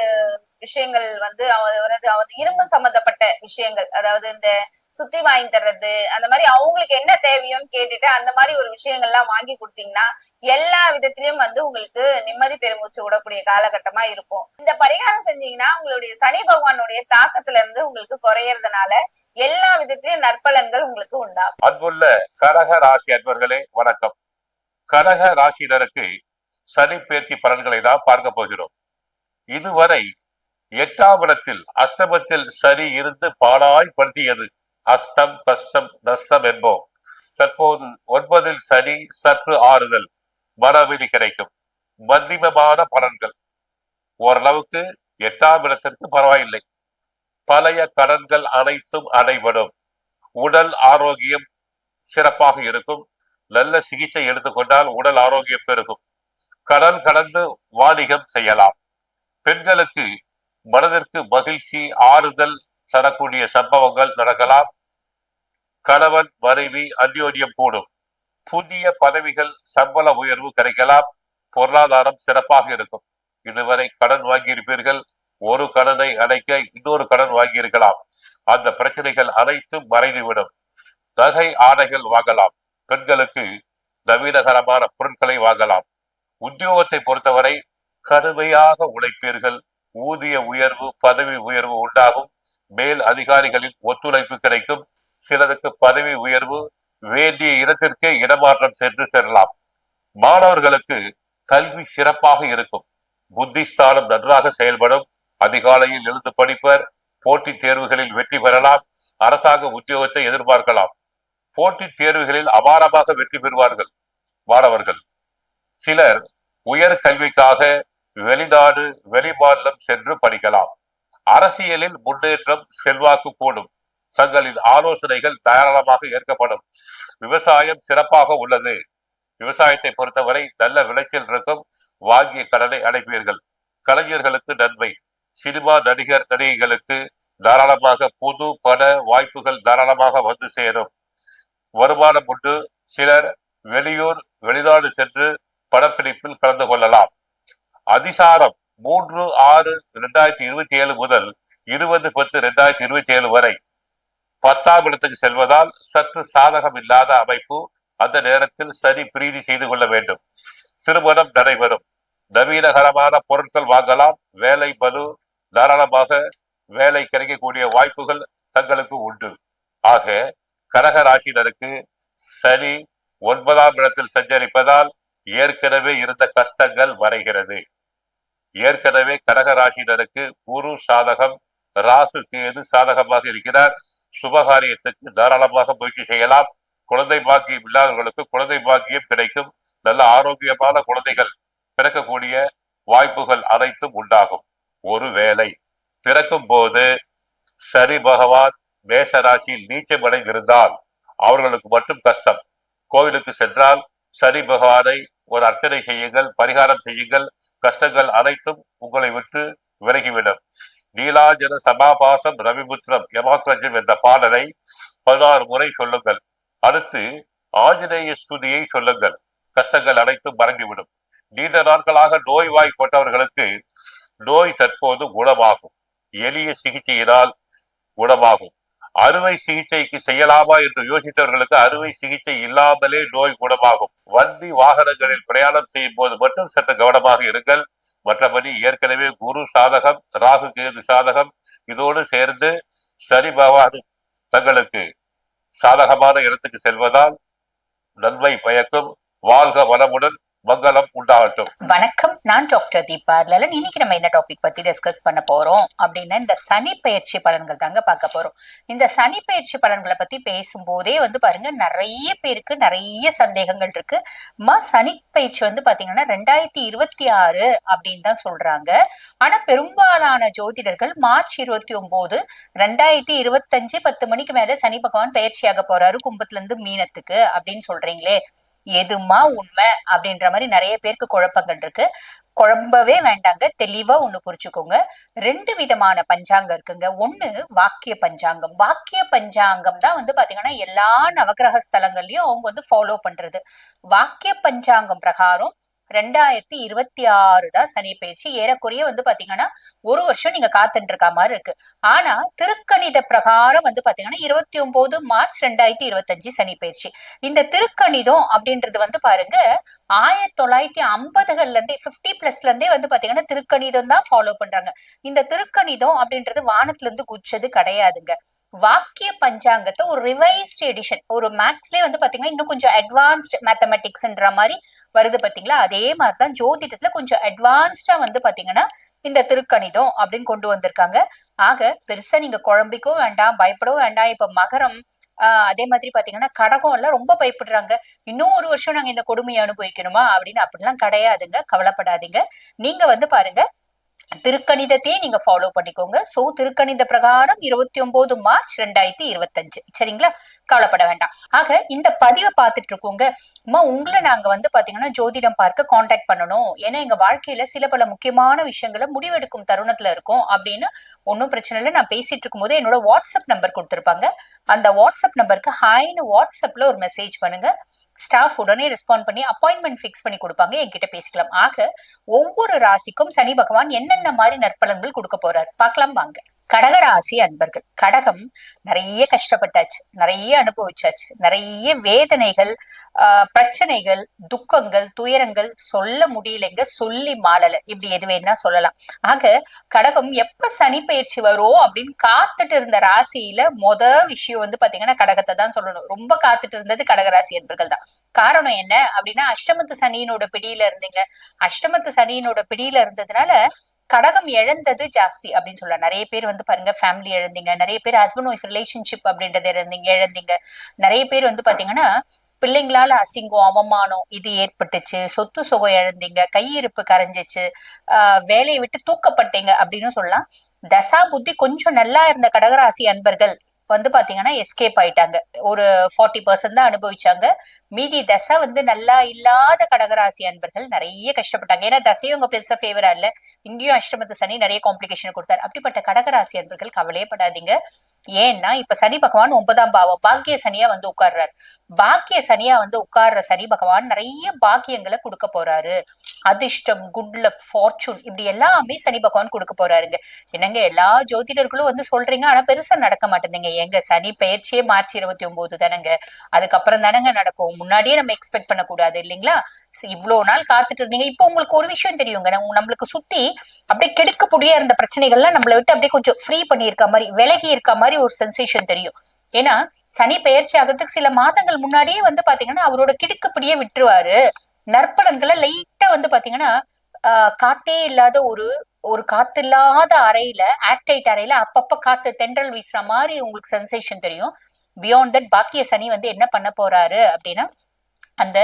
விஷயங்கள் வந்து அதாவது இரும்பு சம்பந்தப்பட்ட விஷயங்கள், அதாவது இந்த சுத்தி வாங்கி தர்றது, அந்த மாதிரி அவங்களுக்கு என்ன தேவையோன்னு கேட்டுட்டு அந்த மாதிரி ஒரு விஷயங்கள் எல்லாம் வாங்கி கொடுத்தீங்கன்னா எல்லா விதத்திலயும் வந்து உங்களுக்கு நிம்மதி பெருமூச்சு விடக்கூடிய காலகட்டமா இருக்கும். இந்த பரிகாரம் செஞ்சீங்கன்னா உங்களுடைய சனி பகவானுடைய தாக்கத்துல இருந்து உங்களுக்கு குறையறதுனால எல்லா விதத்திலயும் நற்பலன்கள் உங்களுக்கு உண்டாகும். அன்புள்ள கடக ராசி அன்பர்களே வணக்கம். கடக ராசியினருக்கு சனி பயிற்சி பலன்களை தான் பார்க்க போகிறோம். இதுவரை 8ஆம் இடத்தில் அஷ்டமத்தில் சனி இருந்து பாடாய் படுத்தியது. அஷ்டம் கஷ்டம் நஷ்டம் என்போம். தற்போது 9ல் சனி சற்று ஆறுதல், மனவெளி கிடைக்கும், மத்தியமமான பலன்கள். ஓரளவுக்கு 8ஆம் இடத்திற்கு பரவாயில்லை. பழைய கடன்கள் அனைத்தும் அடைபடும். உடல் ஆரோக்கியம் சிறப்பாக இருக்கும். நல்ல சிகிச்சை எடுத்துக்கொண்டால் உடல் ஆரோக்கியம் பெருகும். கடன் கடந்து வாணிகம் செய்யலாம். பெண்களுக்கு மனதிற்கு மகிழ்ச்சி ஆறுதல் தரக்கூடிய சம்பவங்கள் நடக்கலாம். கணவன் மனைவி அந்யோன்யம் கூடும். புதிய பதவிகள் சம்பள உயர்வு கிடைக்கலாம். பொருளாதாரம் சிறப்பாக இருக்கும். இதுவரை கடன் வாங்கியிருப்பீர்கள். ஒரு கடனை அடைக்க இன்னொரு கடன் வாங்கியிருக்கலாம். அந்த பிரச்சனைகள் அனைத்தும் மறைந்துவிடும். நகை ஆடைகள் வாங்கலாம். பெண்களுக்கு நவீனகரமான பொருட்களை வாங்கலாம். உத்தியோகத்தை பொறுத்தவரை கடுமையாக உழைப்பீர்கள். ஊதிய உயர்வு பதவி உயர்வு உண்டாகும். மேல் அதிகாரிகளின் ஒத்துழைப்பு கிடைக்கும். சிலருக்கு பதவி உயர்வு, வேண்டிய இடத்திற்கே இடமாற்றம் சென்று செல்லலாம். மாணவர்களுக்கு கல்வி சிறப்பாக இருக்கும். புத்திஸ்தானம் நன்றாக செயல்படும். அதிகாலையில் எழுந்து படிப்பர். போட்டித் தேர்வுகளில் வெற்றி பெறலாம். அரசாங்க உத்தியோகத்தை எதிர்பார்க்கலாம். போட்டித் தேர்வுகளில் அபாரமாக வெற்றி பெறுவார்கள் மாணவர்கள். சிலர் உயர் கல்விக்காக வெளிநாடு வெளிமாநிலம் சென்று படிக்கலாம். அரசியலில் முன்னேற்றம் செல்வாக்கு கூடும். தங்களின் ஆலோசனைகள் தாராளமாக ஏற்கப்படும். விவசாயம் சிறப்பாக உள்ளது. விவசாயத்தை பொறுத்தவரை நல்ல விளைச்சல் இருக்கும். வாங்கிய கடனை அடைப்பீர்கள். கலைஞர்களுக்கு நன்மை. சினிமா நடிகர் நடிகைகளுக்கு தாராளமாக புது பட வாய்ப்புகள் தாராளமாக வந்து சேரும். வருமானம் உண்டு. சிலர் வெளியூர் வெளிநாடு சென்று படப்பிடிப்பில் கலந்து கொள்ளலாம். அதிசாரம் 3/6/2027 முதல் 20/10/2027 வரை 10ஆம் இடத்துக்கு செல்வதால் சற்று சாதகம் இல்லாத அமைப்பு. அந்த நேரத்தில் சனி பிரீதி செய்து கொள்ள வேண்டும். திருமணம் நடைபெறும். நவீனகரமான பொருட்கள் வாங்கலாம். வேலை பலு தாராளமாக வேலை கிடைக்கக்கூடிய வாய்ப்புகள் தங்களுக்கு உண்டு. ஆக கடக ராசினருக்கு சனி 9ஆம் இடத்தில் சஞ்சரிப்பதால் ஏற்கனவே இருந்த கஷ்டங்கள் மறைகிறது. ஏற்கனவே கடக ராசினருக்கு குரு சாதகம், ராகு கேது சாதகமாக இருக்கிறார். சுபகாரியத்துக்கு தாராளமாக முயற்சி செய்யலாம். குழந்தை பாக்கியம் இல்லாதவர்களுக்கு குழந்தை பாக்கியம் கிடைக்கும். நல்ல ஆரோக்கியமான குழந்தைகள் பிறக்கக்கூடிய வாய்ப்புகள் அனைத்தும் உண்டாகும். ஒருவேளை பிறக்கும் போது சனி பகவான் மேஷ ராசியில் நீச்சம் அடைந்திருந்தால் அவர்களுக்கு மட்டும் கஷ்டம். கோவிலுக்கு சென்றால் சனி பகவானை ஒரு அர்ச்சனை செய்யுங்கள், பரிகாரம் செய்யுங்கள். கஷ்டங்கள் அனைத்தும் உங்களை விட்டு விலகிவிடும். நீலாஜன சமாபாசம் ரவிபுத்திரம் யமாத்ரஜம் என்ற பாடலை 16 முறை சொல்லுங்கள். அடுத்து ஆஞ்சநேய ஸ்துதியை சொல்லுங்கள். கஷ்டங்கள் அனைத்தும் மறைந்துவிடும். நீண்ட நாட்களாக நோய்வாய்ப்பட்டவர்களுக்கு நோய் தற்போது குணமாகும். எளிய சிகிச்சையினால் குணமாகும். அறுவை சிகிச்சைக்கு செய்யலாமா என்று யோசித்தவர்களுக்கு அறுவை சிகிச்சை இல்லாமலே நோய் குணமாகும். வண்டி வாகனங்களில் பிரயாணம் செய்யும் போது மட்டும் சற்று கவனமாக இருங்கள். மற்றபடி ஏற்கனவே குரு சாதகம், ராகு கேது சாதகம், இதோடு சேர்ந்து சனி பகவான் தங்களுக்கு சாதகமான இடத்துக்கு செல்வதால் நன்மை பயக்கும். வாழ்க வளமுடன், மங்களம் உண்டாகட்டும். வணக்கம், நான் டாக்டர் தீபா லலன். இன்னைக்கு நம்ம என்ன டாபிக் பத்தி டிஸ்கஸ் பண்ண போறோம் அப்படின்னா இந்த சனி பயிற்சி பலன்கள் தாங்க பார்க்க போறோம். இந்த சனி பயிற்சி பலன்களை பத்தி பேசும்போதே பாருங்க, நிறைய பேருக்கு நிறைய சந்தேகங்கள் இருக்கு. சனி பயிற்சி பாத்தீங்கன்னா 2026 அப்படின்னு தான் சொல்றாங்க. ஆனா பெரும்பாலான ஜோதிடர்கள் மார்ச் 29 2025 10 மணிக்கு மேல சனி பகவான் பயிற்சியாக போறாரு கும்பத்துல இருந்து மீனத்துக்கு அப்படின்னு சொல்றீங்களே, எதுமா உண்மை அப்படின்ற மாதிரி நிறைய பேருக்கு குழப்பங்கள் இருக்கு. குழம்பவே வேண்டாங்க, தெளிவா ஒண்ணு புரிச்சுக்கோங்க. 2 விதமான பஞ்சாங்கம் இருக்குங்க. ஒண்ணு வாக்கிய பஞ்சாங்கம். வாக்கிய பஞ்சாங்கம் தான் வந்து பாத்தீங்கன்னா எல்லா நவகிரக ஸ்தலங்கள்லயும் அவங்க வந்து ஃபாலோ பண்றது. வாக்கிய பஞ்சாங்கம் பிரகாரம் 2026 தான் சனி பயிற்சி. ஏறக்குறைய வந்து பாத்தீங்கன்னா 1 வருஷம் நீங்க காத்துட்டு இருக்க மாதிரி இருக்கு. ஆனா திருக்கணித பிரகாரம் வந்து பாத்தீங்கன்னா 29 மார்ச் 2025 சனி பயிற்சி. இந்த திருக்கணிதம் அப்படின்றது வந்து பாருங்க 1950கள்ல இருந்தே 50+ இருந்தே வந்து பாத்தீங்கன்னா திருக்கணிதம் தான் ஃபாலோ பண்றாங்க. இந்த திருக்கணிதம் அப்படின்றது வானத்துல இருந்து குச்சது கிடையாதுங்க. வாக்கிய பஞ்சாங்கத்தை ஒரு ரிவைஸ்ட் எடிஷன், ஒரு மேக்ஸ்லயே வந்து பாத்தீங்கன்னா இன்னும் கொஞ்சம் அட்வான்ஸ்ட் மேத்தமெட்டிக்ஸ்ன்ற மாதிரி வருது பாத்தீங்களா, அதே மாதிரிதான் ஜோதிடத்துல கொஞ்சம் அட்வான்ஸ்டா வந்து பாத்தீங்கன்னா இந்த திருக்கணிதம் அப்படின்னு கொண்டு வந்திருக்காங்க. ஆக பெருசா நீங்க குழம்பிக்கவும் வேண்டாம், பயப்படவும் வேண்டாம். இப்ப மகரம் அதே மாதிரி பாத்தீங்கன்னா கடகம் எல்லாம் ரொம்ப பயப்படுறாங்க. இன்னும் 1 வருஷம் நாங்க இந்த கொடுமையை அனுபவிக்கணுமா அப்படின்னு, அப்படிலாம் கிடையாதுங்க, கவலைப்படாதீங்க. நீங்க வந்து பாருங்க திருக்கணிதத்தையே நீங்க ஃபாலோ பண்ணிக்கோங்க. சோ திருக்கணித பிரகாரம் 29 மார்ச் 2025 சரிங்களா, கவலைப்பட வேண்டாம். ஆக இந்த பதிவை பார்த்துட்டு இருக்கோங்க அம்மா, உங்களை நாங்க வந்து பாத்தீங்கன்னா ஜோதிடம் பார்க்க காண்டாக்ட் பண்ணணும், ஏன்னா எங்க வாழ்க்கையில சில பல முக்கியமான விஷயங்களை முடிவெடுக்கும் தருணத்துல இருக்கும் அப்படின்னு. ஒன்னும் பிரச்சனை இல்லை, நான் பேசிட்டு இருக்கும் போது என்னோட வாட்ஸ்அப் நம்பர் கொடுத்துருப்பாங்க. அந்த வாட்ஸ்அப் நம்பருக்கு ஹாய்னு வாட்ஸ்அப்ல ஒரு மெசேஜ் பண்ணுங்க. ஸ்டாஃப் உடனே ரெஸ்பாண்ட் பண்ணி அப்பாயின்மெண்ட் ஃபிக்ஸ் பண்ணி கொடுப்பாங்க, என்கிட்ட பேசிக்கலாம். ஆக ஒவ்வொரு ராசிக்கும் சனி பகவான் என்னென்ன மாதிரி நற்பலன்கள் கொடுக்க போறாரு பார்க்கலாம் வாங்க. கடகராசி அன்பர்கள், கடகம் நிறைய கஷ்டப்பட்டாச்சு, நிறைய அனுபவிச்சாச்சு, நிறைய வேதனைகள், பிரச்சனைகள், துக்கங்கள், துயரங்கள் சொல்ல முடியலைங்க, சொல்லி மாளல, இப்படி எது வேணா சொல்லலாம். ஆக கடகம் எப்ப சனி பயிற்சி வரும் அப்படின்னு காத்துட்டு இருந்த ராசியில விஷயம் வந்து பாத்தீங்கன்னா கடகத்தை தான் சொல்லணும். ரொம்ப காத்துட்டு இருந்தது கடகராசி அன்பர்கள் தான். காரணம் என்ன அப்படின்னா அஷ்டமத்து சனியினோட பிடியில இருந்தீங்க. அஷ்டமத்து சனியினோட பிடியில இருந்ததுனால கடகம் இழந்தது ஜாஸ்தி அப்படின்னு சொல்லலாம். நிறைய பேர் வந்து பாருங்க ஃபேமிலி இழந்தீங்க, நிறைய பேர் ஹஸ்பண்ட் ஒய்ஃப் ரிலேஷன்ஷிப் அப்படின்றது இழந்தீங்க. நிறைய பேர் வந்து பாத்தீங்கன்னா பிள்ளைங்களால அசிங்கம் அவமானம் இது ஏற்பட்டுச்சு, சொத்து சுகம் இழந்தீங்க, கையிருப்பு கரைஞ்சிச்சு, வேலையை விட்டு தூக்கப்பட்டீங்க அப்படின்னு சொல்லலாம். தசா புத்தி கொஞ்சம் நல்லா இருந்த கடகராசி அன்பர்கள் வந்து பாத்தீங்கன்னா எஸ்கேப் ஆயிட்டாங்க. ஒரு 40% தான் அனுபவிச்சாங்க. மீதி தசை வந்து நல்லா இல்லாத கடகராசி அன்பர்கள் நிறைய கஷ்டப்பட்டாங்க. ஏன்னா தசையும் உங்க பெருசா ஃபேவரா இல்ல, இங்கேயும் அஷ்டமத்து சனி நிறைய காம்ப்ளிகேஷன் கொடுத்தாரு. அப்படிப்பட்ட கடகராசி அன்பர்கள் கவலையே படாதீங்க. ஏன்னா இப்ப சனி பகவான் 9ஆம் பாவம் பாக்கிய சனியா வந்து உட்கார்றாரு. பாக்கிய சனியா வந்து உட்கார்ற சனி பகவான் நிறைய பாக்கியங்களை கொடுக்க போறாரு. அதிர்ஷ்டம், குட் லக், ஃபார்ச்சூன் இப்படி எல்லாமே சனி பகவான் கொடுக்க போறாருங்க. என்னங்க எல்லா ஜோதிடர்களும் வந்து சொல்றீங்க, ஆனா பெருசா நடக்க மாட்டேங்குங்க. எங்க சனி பயிற்சியே மார்ச் 29 தானங்க, அதுக்கப்புறம் தானங்க நடக்கும். முன்னாடியே நம்ம எக்ஸ்பெக்ட் பண்ணக்கூடாது இல்லைங்களா? இவ்வளவு நாள் காத்துட்டு இருந்தீங்க. இப்போ உங்களுக்கு ஒரு விஷயம் தெரியுங்க, நம்மளுக்கு சுத்தி அப்படியே கெடுக்கக்கூடிய இருந்த பிரச்சனைகள்லாம் நம்மளை விட்டு அப்படியே கொஞ்சம் ஃப்ரீ பண்ணி இருக்க மாதிரி, விலகி இருக்க மாதிரி ஒரு சென்சேஷன் தெரியும். ஏன்னா சனி பயிற்சி ஆகிறதுக்கு சில மாதங்கள் முன்னாடியே வந்து பாத்தீங்கன்னா அவரோட கிடுக்கப்படியே விட்டுருவாரு. நற்பலன்களை லைட்டா வந்து பாத்தீங்கன்னா காத்தே இல்லாத ஒரு காத்து இல்லாத அறையில, ஏர்டைட் அறையில அப்பப்ப காத்து தென்றல் வீசுற மாதிரி உங்களுக்கு சென்சேஷன் தெரியும். பியாண்ட் தட் பாக்கிய சனி வந்து என்ன பண்ண போறாரு அப்படின்னா அந்த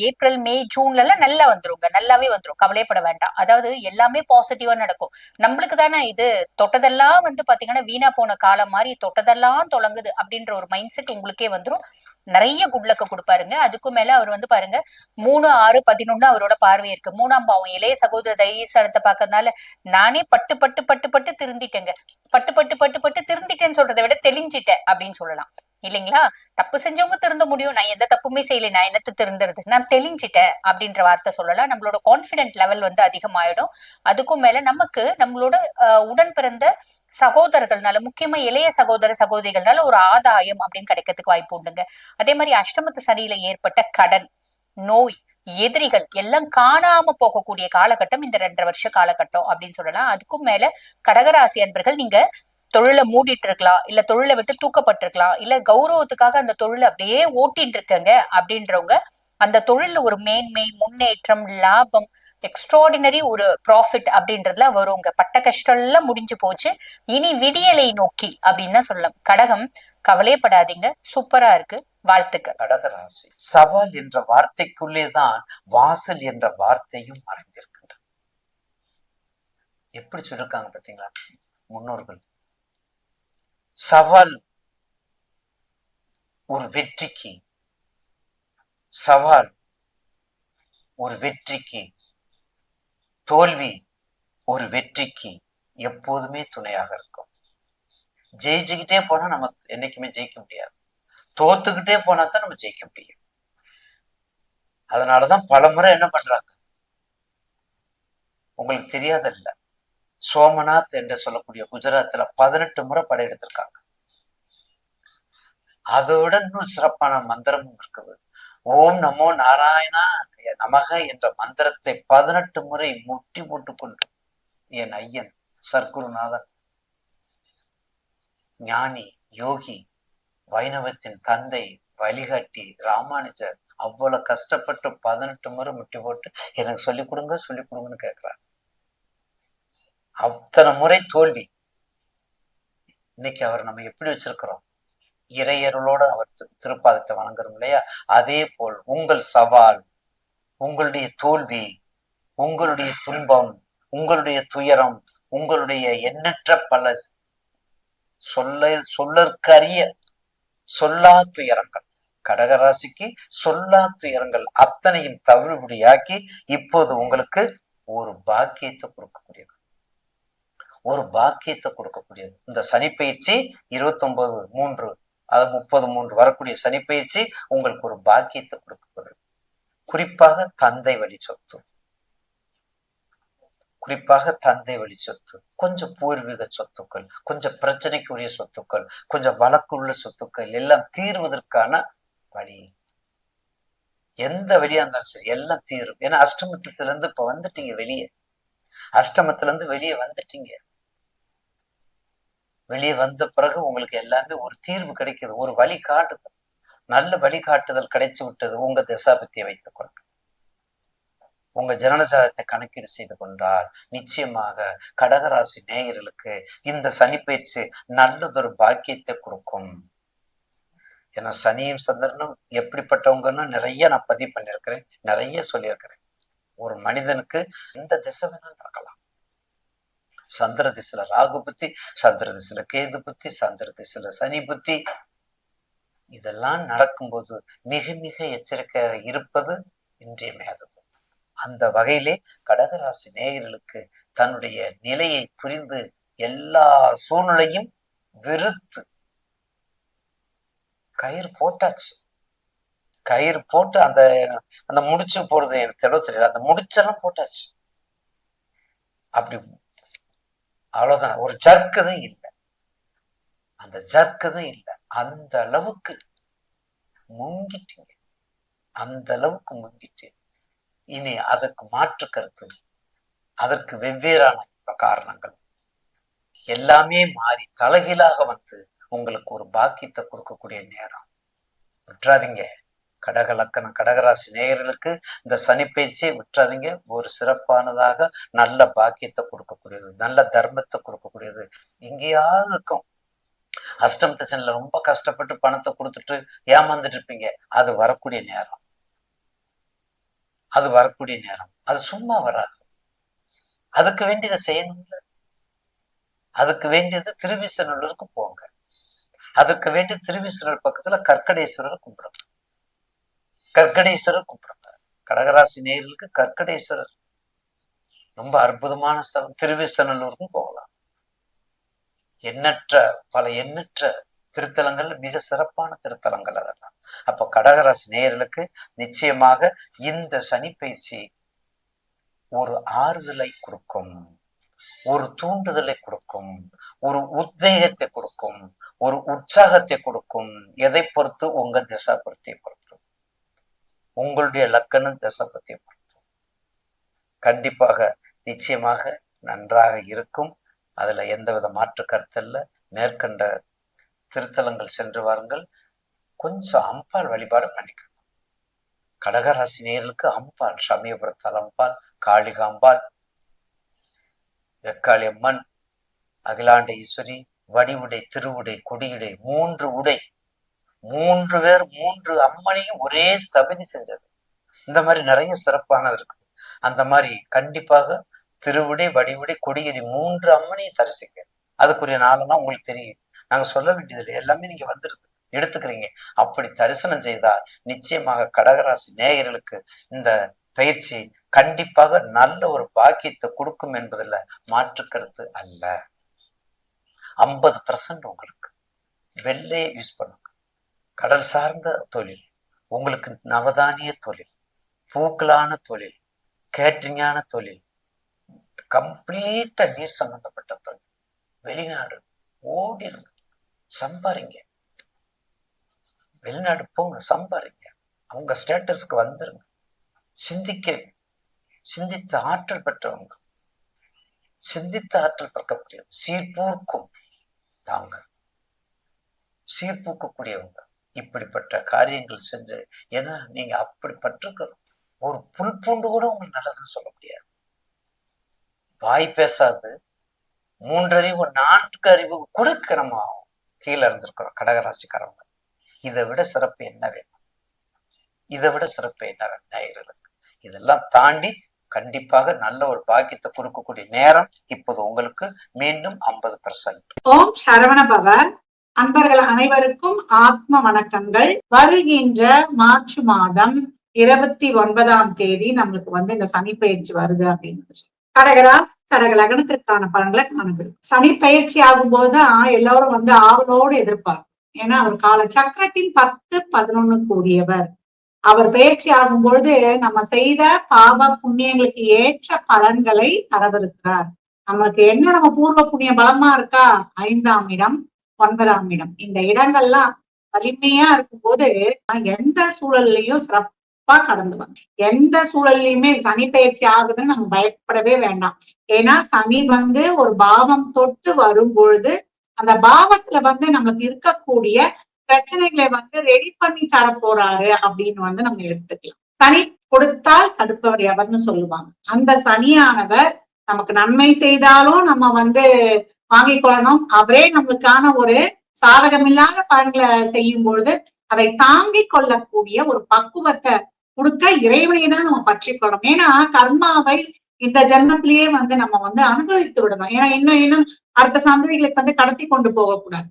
ஏப்ரல் மே ஜூன்ல எல்லாம் நல்லா வந்துருங்க, நல்லாவே வந்துரும், கவலைப்பட வேண்டாம். அதாவது எல்லாமே பாசிட்டிவா நடக்கும். நம்மளுக்கு தானே இது தொட்டதெல்லாம் வந்து பாத்தீங்கன்னா வீணா போன காலம் மாதிரி தொட்டதெல்லாம் தொடங்குது அப்படின்ற ஒரு மைண்ட் செட் உங்களுக்கே வந்துரும். நிறைய குட்லக்க கொடுப்பாருங்க. அதுக்கும் மேல அவர் வந்து பாருங்க 3, 6, 11 அவரோட பார்வை இருக்கு. 3ஆம் பாவம் இளைய சகோதர தைரியத்தை பாக்கிறதுனால நானே பட்டு பட்டு பட்டு பட்டு திருந்திட்டேங்க. பட்டு பட்டு பட்டு பட்டு திருந்திட்டேன்னு சொல்றதை விட தெளிஞ்சிட்டேன் அப்படின்னு சொல்லலாம் இல்லைங்களா? தப்பு செஞ்சவங்க திருந்த முடியும், நான் எந்த தப்புமே செய்யல, நான் என்னத்து திருந்துறது, நான் தெளிஞ்சிட்டேன் அப்படின்ற வார்த்தை சொல்லலாம். நம்மளோட கான்பிடென்ட் லெவல் வந்து அதிகமாயிடும். அதுக்கும் மேல நமக்கு நம்மளோட உடன் பிறந்த சகோதரர்கள்னால, முக்கியமா இளைய சகோதர சகோதரிகள்னால ஒரு ஆதாயம் அப்படின்னு கிடைக்கிறதுக்கு வாய்ப்பு உண்டுங்க. அதே மாதிரி அஷ்டமத்து சனியில ஏற்பட்ட கடன், நோய், எதிரிகள் எல்லாம் காணாம போகக்கூடிய காலகட்டம் இந்த 2.5 வருஷ காலகட்டம் அப்படின்னு சொல்லலாம். அதுக்கும் மேல கடகராசி அன்பர்கள் நீங்க தொழிலை மூடிட்டு இருக்கலாம், இல்ல தொழிலை விட்டு தூக்கப்பட்டிருக்கலாம், இல்ல கௌரவத்துக்காக அந்த தொழிலை அப்படியே ஓட்டிட்டு இருக்கங்க அப்படின்றவங்க அந்த தொழில ஒரு மேன்மை, முன்னேற்றம், லாபம், எக்ஸ்ட்ராடினரி ஒரு ப்ராஃபிட் அப்படின்றதுல வருங்க. பட்ட கஷ்டம் எல்லாம் முடிஞ்சு போச்சு, இனி விடியலை நோக்கி அப்படின்னு தான் சொல்லலாம். கடகம் கவலையப்படாதீங்க, சூப்பரா இருக்கு, வாழ்த்துக்கள். கடகராசி சவால் என்ற வார்த்தைக்குள்ளேதான் வாசல் என்ற வார்த்தையும் மறைந்திருக்கின்றது. எப்படி சொல்லிருக்காங்க பாத்தீங்களா முன்னோர்கள்? சவால் ஒரு வெற்றிக்கு, சவால் ஒரு வெற்றிக்கு, தோல்வி ஒரு வெற்றிக்கு எப்போதுமே துணையாக இருக்கும். ஜெயிச்சுக்கிட்டே போனா நம்ம என்னைக்குமே ஜெயிக்க முடியாது. தோத்துக்கிட்டே போனா தான் நம்ம ஜெயிக்க முடியும். அதனாலதான் பல முறை என்ன பண்றாங்க, உங்களுக்கு தெரியாதல்ல, சோமநாத் என்று சொல்லக்கூடிய குஜராத்ல 18 முறை படையெடுத்திருக்காங்க. அதோட இன்னும் சிறப்பான மந்திரமும் இருக்குது. ஓம் நமோ நாராயணா நமக என்ற மந்திரத்தை 18 முறை முட்டி போட்டுக் கொண்டு என் ஐயன் சர்க்குருநாதன், ஞானி, யோகி, வைணவத்தின் தந்தை, வழிகாட்டி ராமானுஜர் அவ்வளவு கஷ்டப்பட்டு 18 முறை முட்டி போட்டு எனக்கு சொல்லிக் கொடுங்கன்னு கேட்கிறார். அத்தனை முறை தோல்வி. இன்னைக்கு அவர் நம்ம எப்படி வச்சிருக்கிறோம்? இறையருளோட அவர் திருப்பாதத்தை வணங்குறோம் இல்லையா? அதே போல் உங்கள் சவால், உங்களுடைய தோல்வி, உங்களுடைய துன்பம், உங்களுடைய துயரம், உங்களுடைய எண்ணற்ற பல சொல்லற்கரிய சொல்லா துயரங்கள், கடகராசிக்கு சொல்லா துயரங்கள் அத்தனையும் தவிடுபடியாக்கி இப்போது உங்களுக்கு ஒரு பாக்கியத்தை கொடுக்கக்கூடியது, ஒரு பாக்கியத்தை கொடுக்கக்கூடியது. இந்த சனிப்பயிற்சி 29/3 அதாவது 30/3 வரக்கூடிய சனிப்பயிற்சி உங்களுக்கு ஒரு பாக்கியத்தை கொடுக்கப்படுது. குறிப்பாக தந்தை வழி சொத்து, கொஞ்சம் பூர்வீக சொத்துக்கள், கொஞ்சம் பிரச்சனைக்குரிய சொத்துக்கள், கொஞ்சம் வழக்குள்ள சொத்துக்கள் எல்லாம் தீர்வதற்கான வழி. எந்த வழியா இருந்தாலும் சரி எல்லாம் தீரும். ஏன்னா அஷ்டமத்துல இருந்து இப்ப வந்துட்டீங்க வெளியே, அஷ்டமத்துல இருந்து வெளியே வந்துட்டீங்க. வெளியே வந்த பிறகு உங்களுக்கு எல்லாமே ஒரு தீர்வு கிடைக்குது, ஒரு வழிகாட்டுதல், நல்ல வழிகாட்டுதல் கிடைச்சு விட்டது. உங்க தசாபத்தியை வைத்துக் கொண்டு உங்க ஜனனஜாதத்தை கணக்கீடு செய்து கொண்டால் நிச்சயமாக கடகராசி நேயர்களுக்கு இந்த சனிப்பயிற்சி நல்லதொரு பாக்கியத்தை கொடுக்கும். ஏன்னா சனியும் சந்திரனும் எப்படிப்பட்டவங்கன்னு நிறைய நான் பதிவு பண்ணியிருக்கிறேன், நிறைய சொல்லியிருக்கிறேன். ஒரு மனிதனுக்கு எந்த திசை வேணாலும் நடக்கலாம். சந்திர திசையில ராகு புத்தி, சந்திர திசையில கேது புத்தி, சந்திர திசையில சனி புத்தி, இதெல்லாம் நடக்கும்போது மிக மிக எச்சரிக்கையாக இருப்பது இன்றியமையாதது. அந்த வகையிலே கடகராசி நேயர்களுக்கு தன்னுடைய நிலையை புரிந்து எல்லா சூழ்நிலையும் வெறுத்து கயிறு போட்டாச்சு. கயிறு போட்டு அந்த அந்த முடிச்சு போடுறது எனக்கு தெரியல, அந்த முடிச்செல்லாம் போட்டாச்சு. அப்படி அவ்வளவுதான். ஒரு ஜர்க்குதான் இல்லை, அந்த ஜர்க்குதான் இல்லை. அந்த அளவுக்கு முங்கிட்டீங்க, அந்த அளவுக்கு முங்கிட்டு இனி அதற்கு மாற்று கருத்து, அதற்கு வெவ்வேறான காரணங்கள் எல்லாமே மாறி தலைகீழாக வந்து உங்களுக்கு ஒரு பாக்கியத்தை கொடுக்கக்கூடிய நேரம். விட்டுறாதீங்க. கடக லக்கணம் கடகராசி நேயர்களுக்கு இந்த சனிப்பயிற்சியை விட்டுறாதீங்க. ஒரு சிறப்பானதாக நல்ல பாக்கியத்தை கொடுக்கக்கூடியது, நல்ல தர்மத்தை கொடுக்கக்கூடியது. எங்கேயாவது இருக்கும் அஷ்டம் திசையில ரொம்ப கஷ்டப்பட்டு பணத்தை கொடுத்துட்டு ஏமாந்துட்டு இருப்பீங்க, அது வரக்கூடிய நேரம், அது வரக்கூடிய நேரம். அது சும்மா வராது. அதுக்கு வேண்டியதை செய்யணும்ல. அதுக்கு வேண்டியது திருவிசநல்லூருக்கு போங்க. அதுக்கு வேண்டிய திருவிசநல்லூர் பக்கத்துல கற்கடேஸ்வரர் கும்பிடுங்க. கற்கடேஸ்வரர் கும்பிடுங்க. கடகராசி நேயர்களுக்கு கற்கடேஸ்வரர் ரொம்ப அற்புதமான ஸ்தலம். திருவிசநல்லூருக்கும் போகலாம். எண்ணற்ற திருத்தலங்கள், மிக சிறப்பான திருத்தலங்கள் அதெல்லாம். அப்ப கடகராசி நேயர்களுக்கு நிச்சயமாக இந்த சனிப்பயிற்சி ஒரு ஆறுதலை கொடுக்கும், ஒரு தூண்டுதலை கொடுக்கும், ஒரு உத்வேகத்தை கொடுக்கும், ஒரு உற்சாகத்தை கொடுக்கும். எதை பொறுத்து? உங்க தசாபுத்தியை பொறுத்து, உங்களுடைய லக்கணம் தசாபத்தியை பொறுத்து கண்டிப்பாக நிச்சயமாக நன்றாக இருக்கும். அதுல எந்தவித மாற்று கருத்தல்ல. மேற்கண்ட திருத்தலங்கள் சென்று வாருங்கள். கொஞ்சம் அம்பாள் வழிபாடு பண்ணிக்கணும். கடகராசி நேயர்களுக்கு அம்பாள், சமயபுரத்தால் அம்பாள், காளிகாம்பாள், வெக்காளி அம்மன், அகிலாண்ட ஈஸ்வரி, வடிவுடை, திருவுடை, கொடியுடை, 3 உடை, 3 பேர் 3 அம்மனையும் ஒரே ஸ்தபதி செஞ்சது. இந்த மாதிரி நிறைய சிறப்பானது இருக்கு. அந்த மாதிரி கண்டிப்பாக திருவுடை, வடிவுடை, கொடியடி 3 அம்மனையும் தரிசிக்க. அதுக்குரிய நாளெல்லாம் உங்களுக்கு தெரியும், நாங்க சொல்ல வேண்டியதில்லை, எல்லாமே நீங்க வந்துருது. எடுத்துக்கிறீங்க. அப்படி தரிசனம் செய்தால் நிச்சயமாக கடகராசி நேயர்களுக்கு இந்த பயிற்சி கண்டிப்பாக நல்ல ஒரு பாக்கியத்தை கொடுக்கும் என்பதில் மாற்று கருத்து அல்ல. 50% உங்களுக்கு வெள்ளையை யூஸ் பண்ணுங்க. கடல் சார்ந்த தொழில், உங்களுக்கு நவதானிய தொழில், பூக்களான தொழில், கேட்டரிங்கான தொழில், கம்ப்ளீட்டா நீர் சம்பந்தப்பட்ட தொழில், வெளிநாடு ஓடிடுங்க, சம்பாரிங்க. வெளிநாடு போங்க, சம்பாரிங்க. அவங்க ஸ்டேட்டஸ்க்கு வந்துருங்க. சிந்தித்த ஆற்றல் பெற்றவங்க, சிந்தித்த ஆற்றல் பெறக்கூடிய சீர்பூர்க்கும் தாங்க, சீர்பூக்கக்கூடியவங்க. இப்படிப்பட்ட காரியங்கள் செஞ்சு, ஏன்னா நீங்க அப்படிப்பட்டிருக்கணும். ஒரு புல் பூண்டு கூட உங்களுக்கு நல்லதுன்னு சொல்ல முடியாது. வாய் பேசாது 3 அறிவு 4 அறிவு கொடுக்க நம்ம கீழே இருந்திருக்கிறோம் கடகராசிக்காரவங்க. இதை விட சிறப்பு என்ன வேணும்? இதை விட சிறப்பு என்ன வேணும் நேயர்களுக்கு? இதெல்லாம் தாண்டி கண்டிப்பாக நல்ல ஒரு பாக்கியத்தை கொடுக்கக்கூடிய நேரம் இப்போது உங்களுக்கு மீண்டும் 50%. ஓம் சரவண பவ. அன்பர்கள் அனைவருக்கும் ஆத்ம வணக்கங்கள். வருகின்ற மார்ச் மாதம் 29ஆம் தேதி நம்மளுக்கு இந்த சனி பயிற்சி வருது அப்படின்னு கடக லக்னத்திற்கான பலன்களை காணப்படும். சனி பயிற்சி ஆகும் போதுதான் எல்லாரும் ஆவலோடு எதிர்ப்பார். ஏன்னா அவர் கால சக்கரத்தின் 10, 11 கூடியவர். அவர் பயிற்சி ஆகும் பொழுது நம்ம செய்த பாவ புண்ணியங்களுக்கு ஏற்ற பலன்களை தரவிருக்கிறார். நமக்கு நம்ம பூர்வ புண்ணிய பலமா இருக்கா? 5ஆம் இடம், 9ஆம் இடம். இந்த இடங்கள்லாம் வலிமையா இருக்கும்போது எந்த சூழல்லையும் சிறப்பா கடந்து வரும். எந்த சூழல்லையுமே சனி பயிற்சி ஆகுதுன்னு நம்ம பயப்படவே வேண்டாம். ஏன்னா சனி ஒரு பாவம் தொட்டு வரும் பொழுது அந்த பாவத்துல நமக்கு இருக்கக்கூடிய பிரச்சனைகளை ரெடி பண்ணி தர போறாரு அப்படின்னு நம்ம எடுத்துக்கலாம். சனி கொடுத்தால் தடுப்பவர் எவர்னு சொல்லுவாங்க. அந்த சனியானவர் நமக்கு நன்மை செய்தாலும் நம்ம வாங்கிக் கொள்ளணும். அவரே நம்மளுக்கான ஒரு சாதகமில்லாத பலன்களை செய்யும் பொழுது அதை தாங்கிக் கொள்ளக்கூடிய ஒரு பக்குவத்தை கொடுக்க இறைவனை தான் நம்ம பற்றிக்கொள்ளணும். ஏன்னா கர்மாவை இந்த ஜென்மத்திலேயே நம்ம அனுபவித்து விடணும். ஏன்னா இன்னும் அடுத்த சந்ததிகளுக்கு கடத்தி கொண்டு போகக்கூடாது.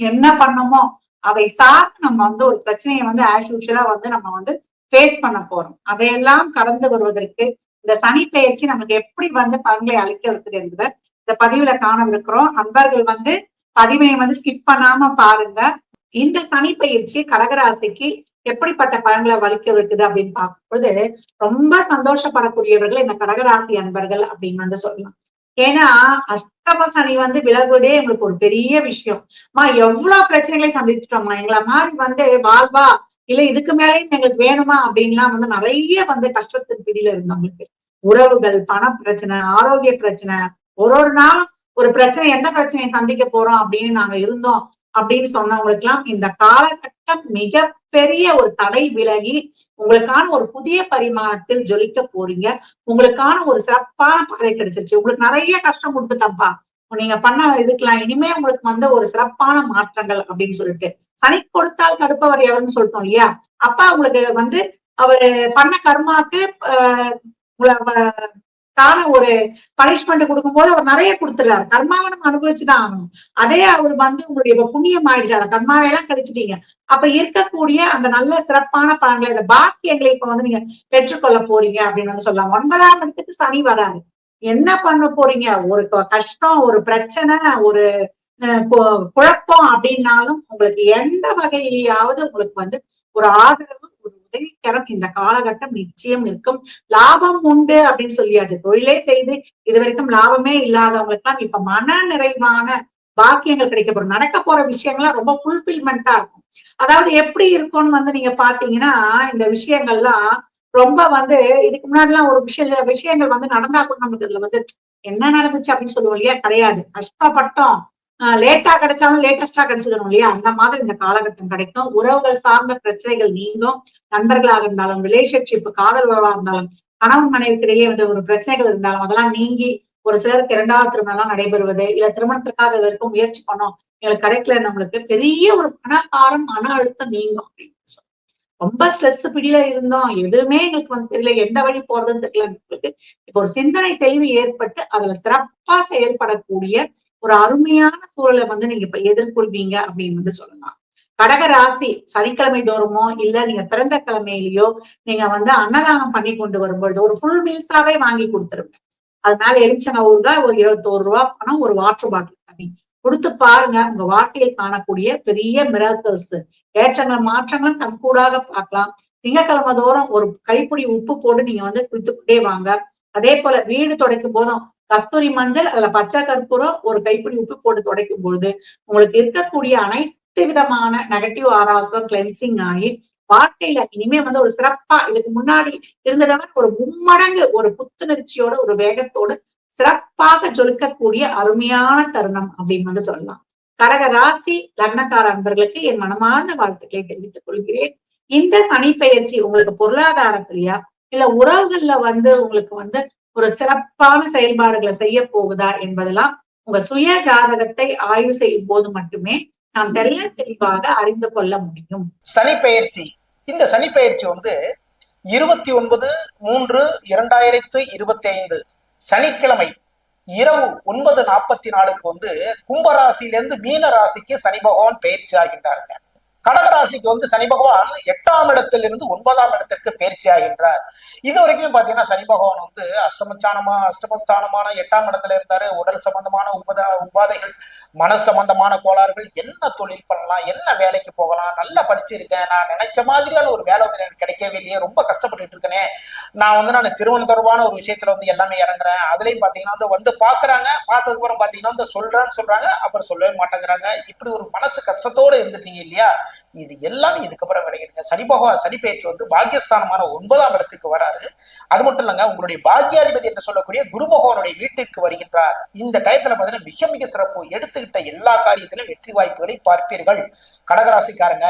என்ன பண்ணமோ அதை சார்ந்து நம்ம ஒரு பிரச்சனையை ஆஸ் யூஷுவலா நம்ம ஃபேஸ் பண்ண போறோம். அதையெல்லாம் கடந்து வருவதற்கு இந்த சனி பயிற்சி நமக்கு எப்படி பலன்களை அளிக்க இருக்குது என்பதை இந்த பதிவுல காணவிருக்கிறோம். அன்பர்கள் பதிவினை ஸ்கிப் பண்ணாம பாருங்க. இந்த சனி பயிற்சி கடகராசிக்கு எப்படிப்பட்ட பலன்களை அளிக்க இருக்குது அப்படின்னு பார்க்கும்போது ரொம்ப சந்தோஷப்படக்கூடியவர்கள் இந்த கடகராசி அன்பர்கள் அப்படின்னு சொல்லலாம். ஏன்னா அஷ்டம சனி விலகுவதே எங்களுக்கு ஒரு பெரிய விஷயம். எவ்வளவு பிரச்சனைகளை சந்திச்சிட்டோமா, எங்களை மாதிரி வாழ்வா இல்ல இதுக்கு மேலேயும் எங்களுக்கு வேணுமா அப்படின்லாம் நிறைய கஷ்டத்தின் பிடியில இருந்தவங்களுக்கு உறவுகள், பண பிரச்சனை, ஆரோக்கிய பிரச்சனை, ஒரு நாளும் ஒரு பிரச்சனை, எந்த பிரச்சனையை சந்திக்க போறோம் அப்படின்னு நாங்க இருந்தோம் அப்படின்னு சொன்னவங்களுக்கு எல்லாம் இந்த காலகட்டம் மிக பெரிய ஒரு தடை விலகி உங்களுக்கான ஒரு புதிய பரிமாணத்தில் ஜொலிக்க போறீங்க. உங்களுக்கான ஒரு சிறப்பான பாதை கிடைச்சிருச்சு. உங்களுக்கு நிறைய கஷ்டம் கொடுத்துட்டப்பா, நீங்க பண்ண இதுக்கெல்லாம் இனிமே உங்களுக்கு ஒரு சிறப்பான மாற்றங்கள் அப்படின்னு சொல்லிட்டு சனி கொடுத்தால் தடுப்பவர் எவர்னு சொல்லிட்டோம் இல்லையா? அப்பா உங்களுக்கு அவரு பண்ண கர்மாக்கு ஒரு பனிஷ்மெண்ட் கொடுக்கும் போது அவர் நிறைய கொடுத்துறாரு. கர்மாவை நம்ம அனுபவிச்சுதான் ஆகணும். அதே அவர் உங்களுடைய புண்ணியம் ஆயிடுச்சு, அந்த கர்மாவையெல்லாம் கழிச்சிட்டீங்க. அப்ப இருக்கக்கூடிய அந்த நல்ல சிறப்பான பலன்களை, இந்த பாக்கியங்களை இப்ப நீங்க பெற்றுக்கொள்ள போறீங்க அப்படின்னு சொல்லலாம். 9ஆம் இடத்துக்கு சனி வராது. என்ன பண்ண போறீங்க? ஒரு கஷ்டம், ஒரு பிரச்சனை, ஒரு குழப்பம் அப்படின்னாலும் உங்களுக்கு எந்த வகையிலேயாவது உங்களுக்கு ஒரு ஆதரவு, ஒரு உதவிக்கரம் இந்த காலகட்டம் நிச்சயம் இருக்கும். லாபம் உண்டு அப்படின்னு சொல்லியாச்சு. தொழிலே செய்து இது வரைக்கும் லாபமே இல்லாதவங்களுக்கு எல்லாம் இப்ப மன நிறைவான பாக்கியங்கள் கிடைக்கப்படும். நடக்க போற விஷயங்கள்லாம் ரொம்ப ஃபுல்ஃபில்மெண்டா இருக்கும். அதாவது எப்படி இருக்கும்னு நீங்க பாத்தீங்கன்னா இந்த விஷயங்கள்லாம் ரொம்ப இதுக்கு முன்னாடி எல்லாம் ஒரு விஷயங்கள் நடந்தா கூட நமக்கு இதுல என்ன நடந்துச்சு அப்படின்னு சொல்லுவோம் இல்லையா? கிடையாது. கஷ்டப்பட்டோம், லேட்டா கிடைச்சாலும் லேட்டஸ்டா கிடைச்சிடணும் இல்லையா? அந்த மாதிரி இந்த காலகட்டம் கிடைக்கும். உறவுகள் சார்ந்த பிரச்சனைகள் நீங்கும். நண்பர்களாக இருந்தாலும், ரிலேஷன்ஷிப், காதல் உறவா இருந்தாலும், கணவன் மனைவிக்கிடையே ஒரு பிரச்சனைகள் இருந்தாலும் அதெல்லாம் நீங்கி ஒரு சிலருக்கு 2வது திருமணம் நடைபெறுவது, இல்ல திருமணத்திற்காக இதற்கும் முயற்சி பண்ணோம், எங்களுக்கு கிடைக்கல, நம்மளுக்கு பெரிய ஒரு பணப்பாரம், மன அழுத்தம் நீங்கும் அப்படின்னு சொல்லி ரொம்ப ஸ்ட்ரெஸ் பிடியில இருந்தோம், எதுவுமே எங்களுக்கு தெரியல, எந்த வழி போறதுன்னு தெரியல. எங்களுக்கு இப்ப ஒரு சிந்தனை தெளிவு ஏற்பட்டு அதுல சிறப்பா செயல்படக்கூடிய ஒரு அருமையான சூழலை நீங்க இப்ப எதிர்கொள்வீங்க அப்படின்னு சொல்லலாம். கடக ராசி சனிக்கிழமை தோறுமோ இல்ல நீங்க பிறந்த கிழமையிலயோ நீங்க வந்து அன்னதானம் பண்ணி கொண்டு வரும்பொழுது ஒரு ஃபுல் மீல்ஸாவே வாங்கி கொடுத்துருங்க. அதனால எலுமிச்சங்க ஊறுகாய் ஒரு 21 ரூபாய் பணம், ஒரு வாட்டர் பாட்டில் தண்ணி கொடுத்து பாருங்க. உங்க வாழ்க்கையில் காணக்கூடிய பெரிய மிராக்கிள்ஸ், ஏற்றங்கள் மாற்றங்களும் கண்கூடாக பார்க்கலாம். திங்கட்கிழமை தோறும் ஒரு கைப்பிடி உப்பு போட்டு நீங்க வந்து குளித்துக்கிட்டே வாங்க. அதே போல வீடு துடைக்கும் போதும் கஸ்தூரி மஞ்சள் அதுல பச்சை கற்பூரம் ஒரு கைப்பிடி உப்பு போட்டு துடைக்கும் பொழுது உங்களுக்கு இருக்கக்கூடிய அனைத்து விதமான நெகட்டிவ் ஆராசம் கிளென்சிங் ஆகி வாழ்க்கையில இனிமே வந்து ஒரு சிறப்பா இதுக்கு முன்னாடி இருந்ததை ஒரு மும்மடங்கு ஒரு புத்துணர்ச்சியோட ஒரு வேகத்தோடு சிறப்பாக ஜொலிக்கக்கூடிய அருமையான தருணம் அப்படின்னு வந்து சொல்லலாம். கடக ராசி லக்னக்கார அன்பர்களுக்கு என் மனமார்ந்த வாழ்த்துக்களை தெரிவித்துக் கொள்கிறேன். இந்த சனி பெயர்ச்சி உங்களுக்கு பொருளாதாரத்திலயா இல்ல உறவுகள்ல வந்து உங்களுக்கு வந்து ஒரு சிறப்பான செயல்பாடுகளை செய்ய போகுதா என்பதெல்லாம் உங்க சுய ஜாதகத்தை ஆய்வு செய்யும் போது மட்டுமே நாம் தெளிவாக அறிந்து கொள்ள முடியும். சனி பெயர்ச்சி, இந்த சனி பெயர்ச்சி வந்து 29/3/2025 சனிக்கிழமை இரவு 9:44 வந்து கும்பராசியிலிருந்து மீன ராசிக்கு சனி பகவான் பயிற்சி ஆகின்றாருங்க. கடகராசிக்கு வந்து சனி பகவான் 8ஆம் இடத்திலிருந்து 9ஆம் இடத்திற்கு பயிற்சி ஆகின்றார். இது வரைக்கும் பாத்தீங்கன்னா சனி பகவான் வந்து அஷ்டமஸ்தானமான 8ஆம் இடத்துல இருந்தாரு. உடல் சம்பந்தமான உபாதைகள், மன சம்பந்தமான கோளாறுகள், என்ன தொழில் பண்ணலாம், என்ன வேலைக்கு போகலாம், நல்லா படிச்சிருக்கேன், நான் நினைச்ச மாதிரியான ஒரு வேலை வந்து எனக்கு கிடைக்கவே இல்லையே, ரொம்ப கஷ்டப்பட்டுட்டு இருக்கேனே, நான் திருமணம் தொடர்பான ஒரு விஷயத்துல வந்து எல்லாமே இறங்குறேன். அதுலயும் பாத்தீங்கன்னா வந்து பாக்குறாங்க, பார்த்ததுக்கு அப்புறம் பாத்தீங்கன்னா வந்து சொல்றாங்க, அப்புறம் சொல்லவே மாட்டேங்கிறாங்க. இப்படி ஒரு மனசு கஷ்டத்தோட இருந்துட்டீங்க இல்லையா, இது எல்லாமே இதுக்கப்புறம் விளையிடுங்க. சனி பகவான் சனி பெயர்ச்சி வந்து பாக்கியஸ்தானமான 9ஆம் இடத்துக்கு வராரு. அது மட்டும் இல்லங்க, உங்களுடைய பாக்கியாதிபதி என்று சொல்லக்கூடிய குரு பகவானுடைய வீட்டிற்கு வருகின்றார். இந்த டயத்துல பாத்தீங்கன்னா மிக மிக சிறப்பு. எடுத்துக்கிட்ட எல்லா காரியத்திலும் வெற்றி வாய்ப்புகளை பார்ப்பீர்கள். கடகராசிக்காரங்க,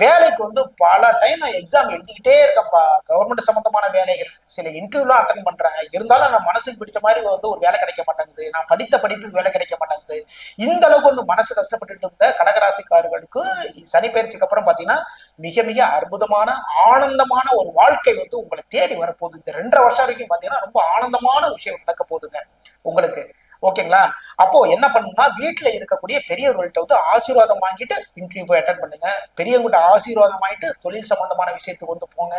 வேலைக்கு வந்து பல டைம் நான் எக்ஸாம் எழுதிக்கிட்டே இருக்கப்பா, கவர்மெண்ட் சம்பந்தமான வேலைகள், சில இன்டர்வியூலாம் அட்டன் பண்றேன், இருந்தாலும் நான் மனசுக்கு பிடிச்ச மாதிரி வந்து ஒரு வேலை கிடைக்க மாட்டேங்குது, நான் படித்த படிப்புக்கு வேலை கிடைக்க மாட்டேங்குது. இந்த அளவுக்கு வந்து மனசு கஷ்டப்பட்டு இருந்த கடகராசிக்காரர்களுக்கு சனி பயிற்சிக்கு அப்புறம் பாத்தீங்கன்னா மிக மிக அற்புதமான ஆனந்தமான ஒரு வாழ்க்கை வந்து உங்களை தேடி வரப்போகுது. இந்த 2.5 வருஷம் வரைக்கும் பாத்தீங்கன்னா ரொம்ப ஆனந்தமான விஷயம் நடக்க போகுதுங்க உங்களுக்கு. ஓகேங்களா? அப்போ என்ன பண்ணணும்னா, வீட்டுல இருக்கக்கூடிய பெரியவர்கள்ட்ட வந்து ஆசீர்வாதம் வாங்கிட்டு இன்டர்வியூ போய் அட்டன் பண்ணுங்க. பெரியவங்கிட்ட ஆசீர்வாதம் வாங்கிட்டு தொழில் சம்பந்தமான விஷயத்துக்கு வந்து போங்க.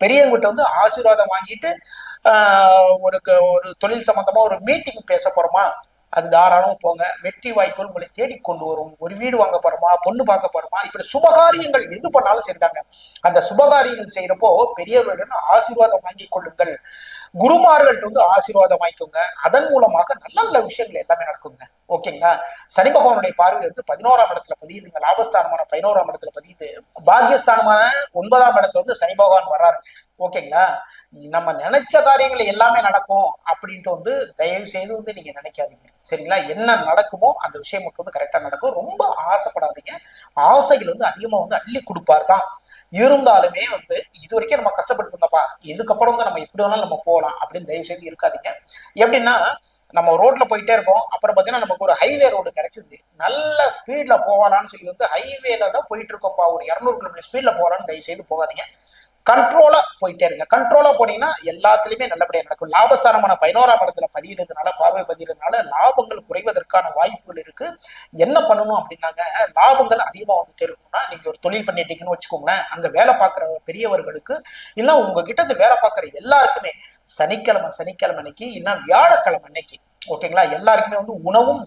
பெரியவங்கிட்ட வந்து ஆசீர்வாதம் வாங்கிட்டு ஒரு தொழில் சம்பந்தமா ஒரு மீட்டிங் பேச போறோமா, அது தாராளம் போங்க. வெற்றி வாய்ப்புகள் உங்களை தேடி கொண்டு வரும். ஒரு வீடு வாங்க போறோமா, பொண்ணு பார்க்க போறோமா, இப்படி சுபகாரியங்கள் எது பண்ணாலும் சரிதாங்க. அந்த சுபகாரியங்கள் செய்யறப்போ பெரியவர்களிடம் ஆசீர்வாதம் வாங்கி கொள்ளுங்கள். குருமார்கள்ட்ட வந்து ஆசீர்வாதம் வாங்கிக்கோங்க. அதன் மூலமாக நல்ல நல்ல விஷயங்கள் எல்லாமே நடக்குங்க. ஓகேங்களா? சனி பகவானுடைய பார்வை வந்து 11ஆம் இடத்துல பதியுதுங்க. லாபஸ்தானமான 11ஆம் இடத்துல பதியுது. பாக்கியஸ்தானமான 9ஆம் இடத்துல வந்து சனி பகவான் வர்றாருங்க. ஓகேங்களா? நம்ம நினைச்ச காரியங்கள் எல்லாமே நடக்கும் அப்படின்ட்டு வந்து தயவு செய்து வந்து நீங்க நினைக்காதீங்க. சரிங்களா? என்ன நடக்குமோ அந்த விஷயம் மட்டும் வந்து கரெக்டா நடக்கும். ரொம்ப ஆசைப்படாதீங்க. ஆசைகள் வந்து அதிகமா வந்து அள்ளி கொடுப்பார் தான். இருந்தாலுமே வந்து இது வரைக்கும் நம்ம கஷ்டப்பட்டு இருந்தப்பா, இதுக்கப்புறம் வந்து நம்ம எப்படி வேணாலும் நம்ம போகலாம் அப்படின்னு தயவு செய்து இருக்காதீங்க. எப்படின்னா, நம்ம ரோட்ல போயிட்டே இருக்கோம், அப்புறம் பாத்தீங்கன்னா நமக்கு ஒரு ஹைவே ரோடு கிடைச்சது, நல்ல ஸ்பீட்ல போகலாம்னு சொல்லி வந்து ஹைவேல தான் போயிட்டு இருக்கோம்ப்பா, ஒரு 200 கிலோமீட்டர் ஸ்பீட்ல போகலான்னு தயவு செய்து போகாதீங்க. கண்ட்ரோலா போயிட்டே இருங்க. கண்ட்ரோலா போனீங்கன்னா எல்லாத்துலயுமே நல்லபடியா நடக்கும். லாபஸ்தானமான 11ஆம் இடத்துல பதியிறதுனால, பார்வை பதியிறதுனால லாபங்கள் குறைவதற்கான வாய்ப்புகள் இருக்கு. என்ன பண்ணணும் அப்படின்னாங்க, லாபங்கள் அதிகமா வந்துட்டே இருக்கும்னா, நீங்க ஒரு தொழில் பண்ணிட்டீங்கன்னு வச்சுக்கோங்களேன், அங்க வேலை பார்க்குற பெரியவர்களுக்கு இல்ல உங்ககிட்ட இருந்து வேலை பார்க்குற எல்லாருக்குமே சனிக்கிழமை அன்னைக்கு இல்லைன்னா வியாழக்கிழமை அன்னைக்கு, ஓகேங்களா, எல்லாருக்குமே வந்து உணவும்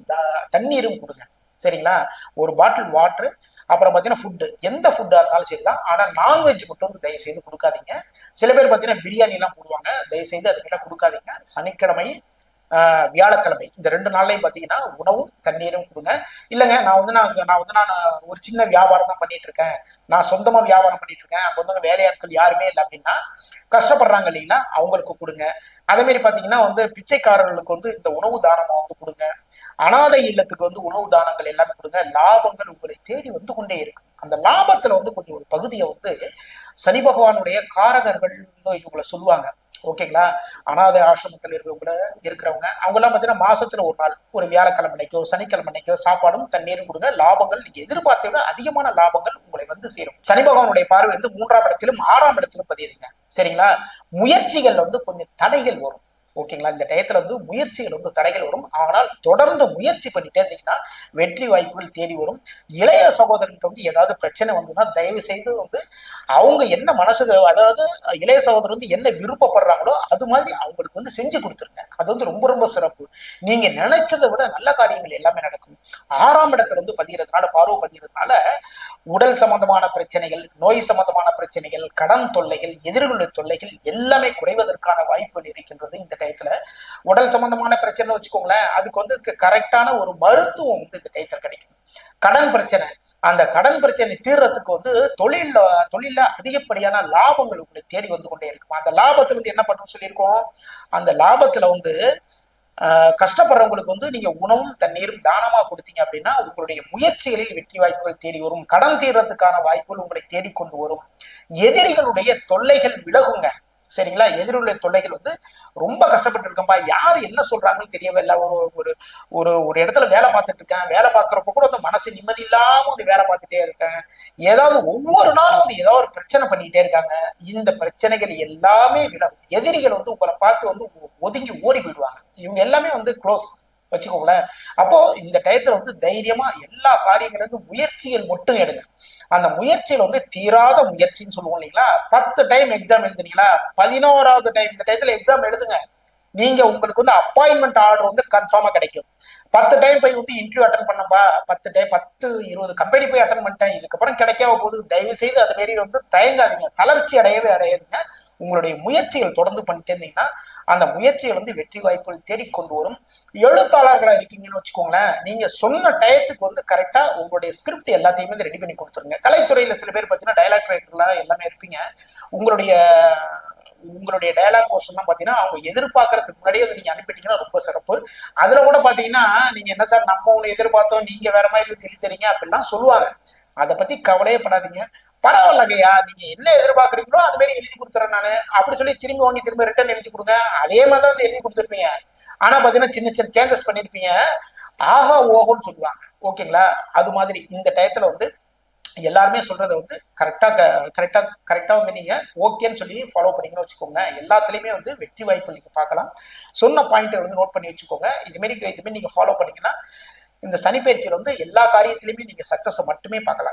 தண்ணீரும் கொடுங்க. சரிங்களா? ஒரு பாட்டில் வாட்டர், அப்புறம் பாத்தீங்கன்னா ஃபுட்டு, எந்த ஃபுட்டா இருந்தாலும் சரிதான், ஆனா நான்வெஜ் மட்டும் வந்து தயவு செய்து கொடுக்காதீங்க. சில பேர் பாத்தீங்கன்னா பிரியாணி எல்லாம் போடுவாங்க, தயவு செய்து அதுக்கெல்லாம் கொடுக்காதீங்க. சனிக்கிழமை வியாழக்கிழமை இந்த 2 நாள்லையும் பாத்தீங்கன்னா உணவும் தண்ணீரும் கொடுங்க. இல்லைங்க, நான் ஒரு சின்ன வியாபாரம் தான் பண்ணிட்டு இருக்கேன், நான் சொந்தமா வியாபாரம் பண்ணிட்டு இருக்கேன், அப்போ வந்து வேலையாட்கள் யாருமே இல்லை அப்படின்னா, கஷ்டப்படுறாங்க இல்லைங்களா, அவங்களுக்கு கொடுங்க. அதே மாதிரி பாத்தீங்கன்னா வந்து பிச்சைக்காரர்களுக்கு வந்து இந்த உணவு தானமா வந்து கொடுங்க. அனாதை இல்லத்துக்கு வந்து உணவு தானங்கள் எல்லாமே கொடுங்க. லாபங்கள் உங்களை தேடி வந்து கொண்டே இருக்கு. அந்த லாபத்துல வந்து கொஞ்சம் ஒரு பகுதியை வந்து சனி பகவானுடைய காரகர்கள் இவங்களை சொல்லுவாங்க. ஓகேங்களா? அனாதை ஆசிரமத்தில் இருக்கிறவங்க அவங்க எல்லாம் பாத்தீங்கன்னா மாசத்துல ஒரு நாள், ஒரு வியாழக்கிழமைக்கோ சனிக்கிழமைக்கோ சாப்பாடும் தண்ணீரும் கொடுங்க. லாபங்கள் நீங்க எதிர்பார்த்த விட அதிகமான லாபங்கள் உங்களை வந்து சேரும். சனி பகவானுடைய பார்வை வந்து 3ஆம் இடத்திலும் 6ஆம் இடத்திலும் பதியுதுங்க. சரிங்களா? முயற்சிகள் வந்து கொஞ்சம் தடைகள் வரும். ஓகேங்களா. இந்த டயத்துல வந்து முயற்சிகள் வந்து தடைகள் வரும். ஆனால் தொடர்ந்து முயற்சி பண்ணிட்டே இருந்தீங்கன்னா வெற்றி வாய்ப்புகள் தேடி வரும். இளைய சகோதரர்கிட்ட வந்து ஏதாவது பிரச்சனை வந்துன்னா தயவு செய்து வந்து அவங்க என்ன மனசுக்கு, அதாவது இளைய சகோதரர் வந்து என்ன விருப்பப்படுறாங்களோ அது மாதிரி அவங்களுக்கு வந்து செஞ்சு கொடுத்துருங்க. அது வந்து ரொம்ப ரொம்ப சிறப்பு. நீங்க நினைச்சதை விட நல்ல காரியங்கள் எல்லாமே நடக்கும். 6ஆம் இடத்துல வந்து பதிகிறதுனால, பார்வை பதிகிறதுனால உடல் சம்பந்தமான பிரச்சனைகள், நோய் சம்பந்தமான பிரச்சனைகள், கடன் தொல்லைகள், எதிர்கொள்ள தொல்லைகள் எல்லாமே குறைவதற்கான வாய்ப்புகள் இருக்கின்றது. இந்த டயத்துல உடல் சம்பந்தமான பிரச்சனை வச்சுக்கோங்களேன், அதுக்கு வந்து கரெக்டான ஒரு மருத்துவம் வந்து இந்த டயத்துல கிடைக்கும். கடன் பிரச்சனை, அந்த கடன் பிரச்சனை தீர்றதுக்கு வந்து தொழில்ல அதிகப்படியான லாபங்கள் உங்களை தேடி வந்து கொண்டே இருக்கும். அந்த லாபத்துல வந்து என்ன பண்ணணும்னு சொல்லியிருக்கோம், அந்த லாபத்துல வந்து கஷ்டப்படுறவங்களுக்கு வந்து நீங்க உணவும் தண்ணீரும் தானமா கொடுத்தீங்க அப்படின்னா உங்களுடைய முயற்சிகளில் வெற்றி வாய்ப்புகள் தேடி வரும். கடன் தீர்றதுக்கான வாய்ப்புகள் உங்களை தேடிக்கொண்டு வரும். எதிரிகளுடைய தொல்லைகள் விலகுங்க. சரிங்களா. எதிரிலுள்ள தொல்லைகள் வந்து ரொம்ப கஷ்டப்பட்டு இருக்கம்பா, யாரு என்ன சொல்றாங்கன்னு தெரியவே இல்லை, ஒரு ஒரு ஒரு ஒரு இடத்துல வேலை பார்த்துட்டு இருக்கேன், வேலை பார்க்கறப்ப கூட வந்து மனசு நிம்மதி இல்லாம வந்து வேலை பார்த்துட்டே இருக்கேன், ஏதாவது ஒவ்வொரு நாளும் வந்து ஏதாவது ஒரு பிரச்சனை பண்ணிட்டே இருக்காங்க. இந்த பிரச்சனைகள் எல்லாமே விலகும். எதிரிகள் வந்து உங்களை பார்த்து வந்து ஒதுங்கி ஓடி போயிடுவாங்க. இவங்க எல்லாமே வந்து க்ளோஸ் வச்சுக்கோங்களேன். அப்போ இந்த டயத்துல வந்து தைரியமா எல்லா காரியங்களுக்கும் முயற்சிகள் மட்டும் எடுங்க. அந்த முயற்சியில வந்து தீராத முயற்சின்னு சொல்லுவோம் இல்லைங்களா. 10 டைம் எக்ஸாம் எழுதுனீங்களா, 11வது டைம் இந்த டயத்துல எக்ஸாம் எழுதுங்க. நீங்க உங்களுக்கு வந்து அப்பாயின்மெண்ட் ஆர்டர் வந்து கன்ஃபார்மா கிடைக்கும். 10 டைம் போய் வந்து இன்டர்வியூ அட்டன் பண்ணப்பா, 10 20 கம்பெனி போய் அட்டன் பண்ணிட்டேன், இதுக்கப்புறம் கிடைக்காம போது, தயவு செய்து அது மாரி வந்து தயங்காதீங்க, தளர்ச்சி அடையாதுங்க. உங்களுடைய முயற்சிகள் தொடர்ந்து பண்ணிட்டே இருந்தீங்கன்னா அந்த முயற்சிகள் வந்து வெற்றி வாய்ப்புகள் தேடிக்கொண்டு வரும். எழுத்தாளர்களா இருக்கீங்கன்னு வச்சுக்கோங்களேன், நீங்க சொன்ன டயத்துக்கு வந்து கரெக்டா உங்களுடைய ஸ்கிரிப்ட் எல்லாத்தையுமே வந்து ரெடி பண்ணி கொடுத்துருங்க. கலைத்துறையில சில பேர் பார்த்தீங்கன்னா டைலாக் ரைட்டர்லாம் எல்லாமே இருப்பீங்க. உங்களுடைய டயலாக் கோர்ஸ் எல்லாம் பாத்தீங்கன்னா அவங்க எதிர்பார்க்கறதுக்கு முன்னாடியே வந்து நீங்க அனுப்பிட்டீங்கன்னா ரொம்ப சிறப்பு. அதுல கூட பாத்தீங்கன்னா நீங்க என்ன சார் நம்ம ஒண்ணு எதிர்பார்த்தோம், நீங்க வேற மாதிரி எழுதி தரீங்க அப்படிலாம் சொல்லுவாங்க. அதை பத்தி கவலையே படாதீங்க. பரவாயில்லங்கய்யா, நீங்க என்ன எதிர்பார்க்குறீங்களோ அது மாதிரி எழுதி கொடுத்துறேன் நானு அப்படி சொல்லி திரும்பி வாங்கி திரும்ப ரிட்டர்ன் எழுதி கொடுங்க. அதே மாதிரிதான் வந்து எழுதி கொடுத்துருப்பீங்க. ஆனா பாத்தீங்கன்னா சின்ன சின்ன சேஞ்சஸ் பண்ணிருப்பீங்க. ஆஹா ஓஹோன்னு சொல்லுவாங்க. ஓகேங்களா. அது மாதிரி இந்த டயத்துல வந்து எல்லாருமே சொல்றதை வந்து கரெக்டா வந்து நீங்க ஓகேன்னு சொல்லி ஃபாலோ பண்ணீங்கன்னு வச்சுக்கோங்க. எல்லாத்துலயுமே வந்து வெற்றி வாய்ப்பு நீங்க பார்க்கலாம். சொன்ன பாயிண்ட் வந்து நோட் பண்ணி வச்சுக்கோங்க. இதுமாரி நீங்க ஃபாலோ பண்ணீங்கன்னா இந்த சனி பயிற்சியில வந்து எல்லா காரியத்திலையுமே நீங்க சக்சஸ் மட்டுமே பார்க்கலாம்.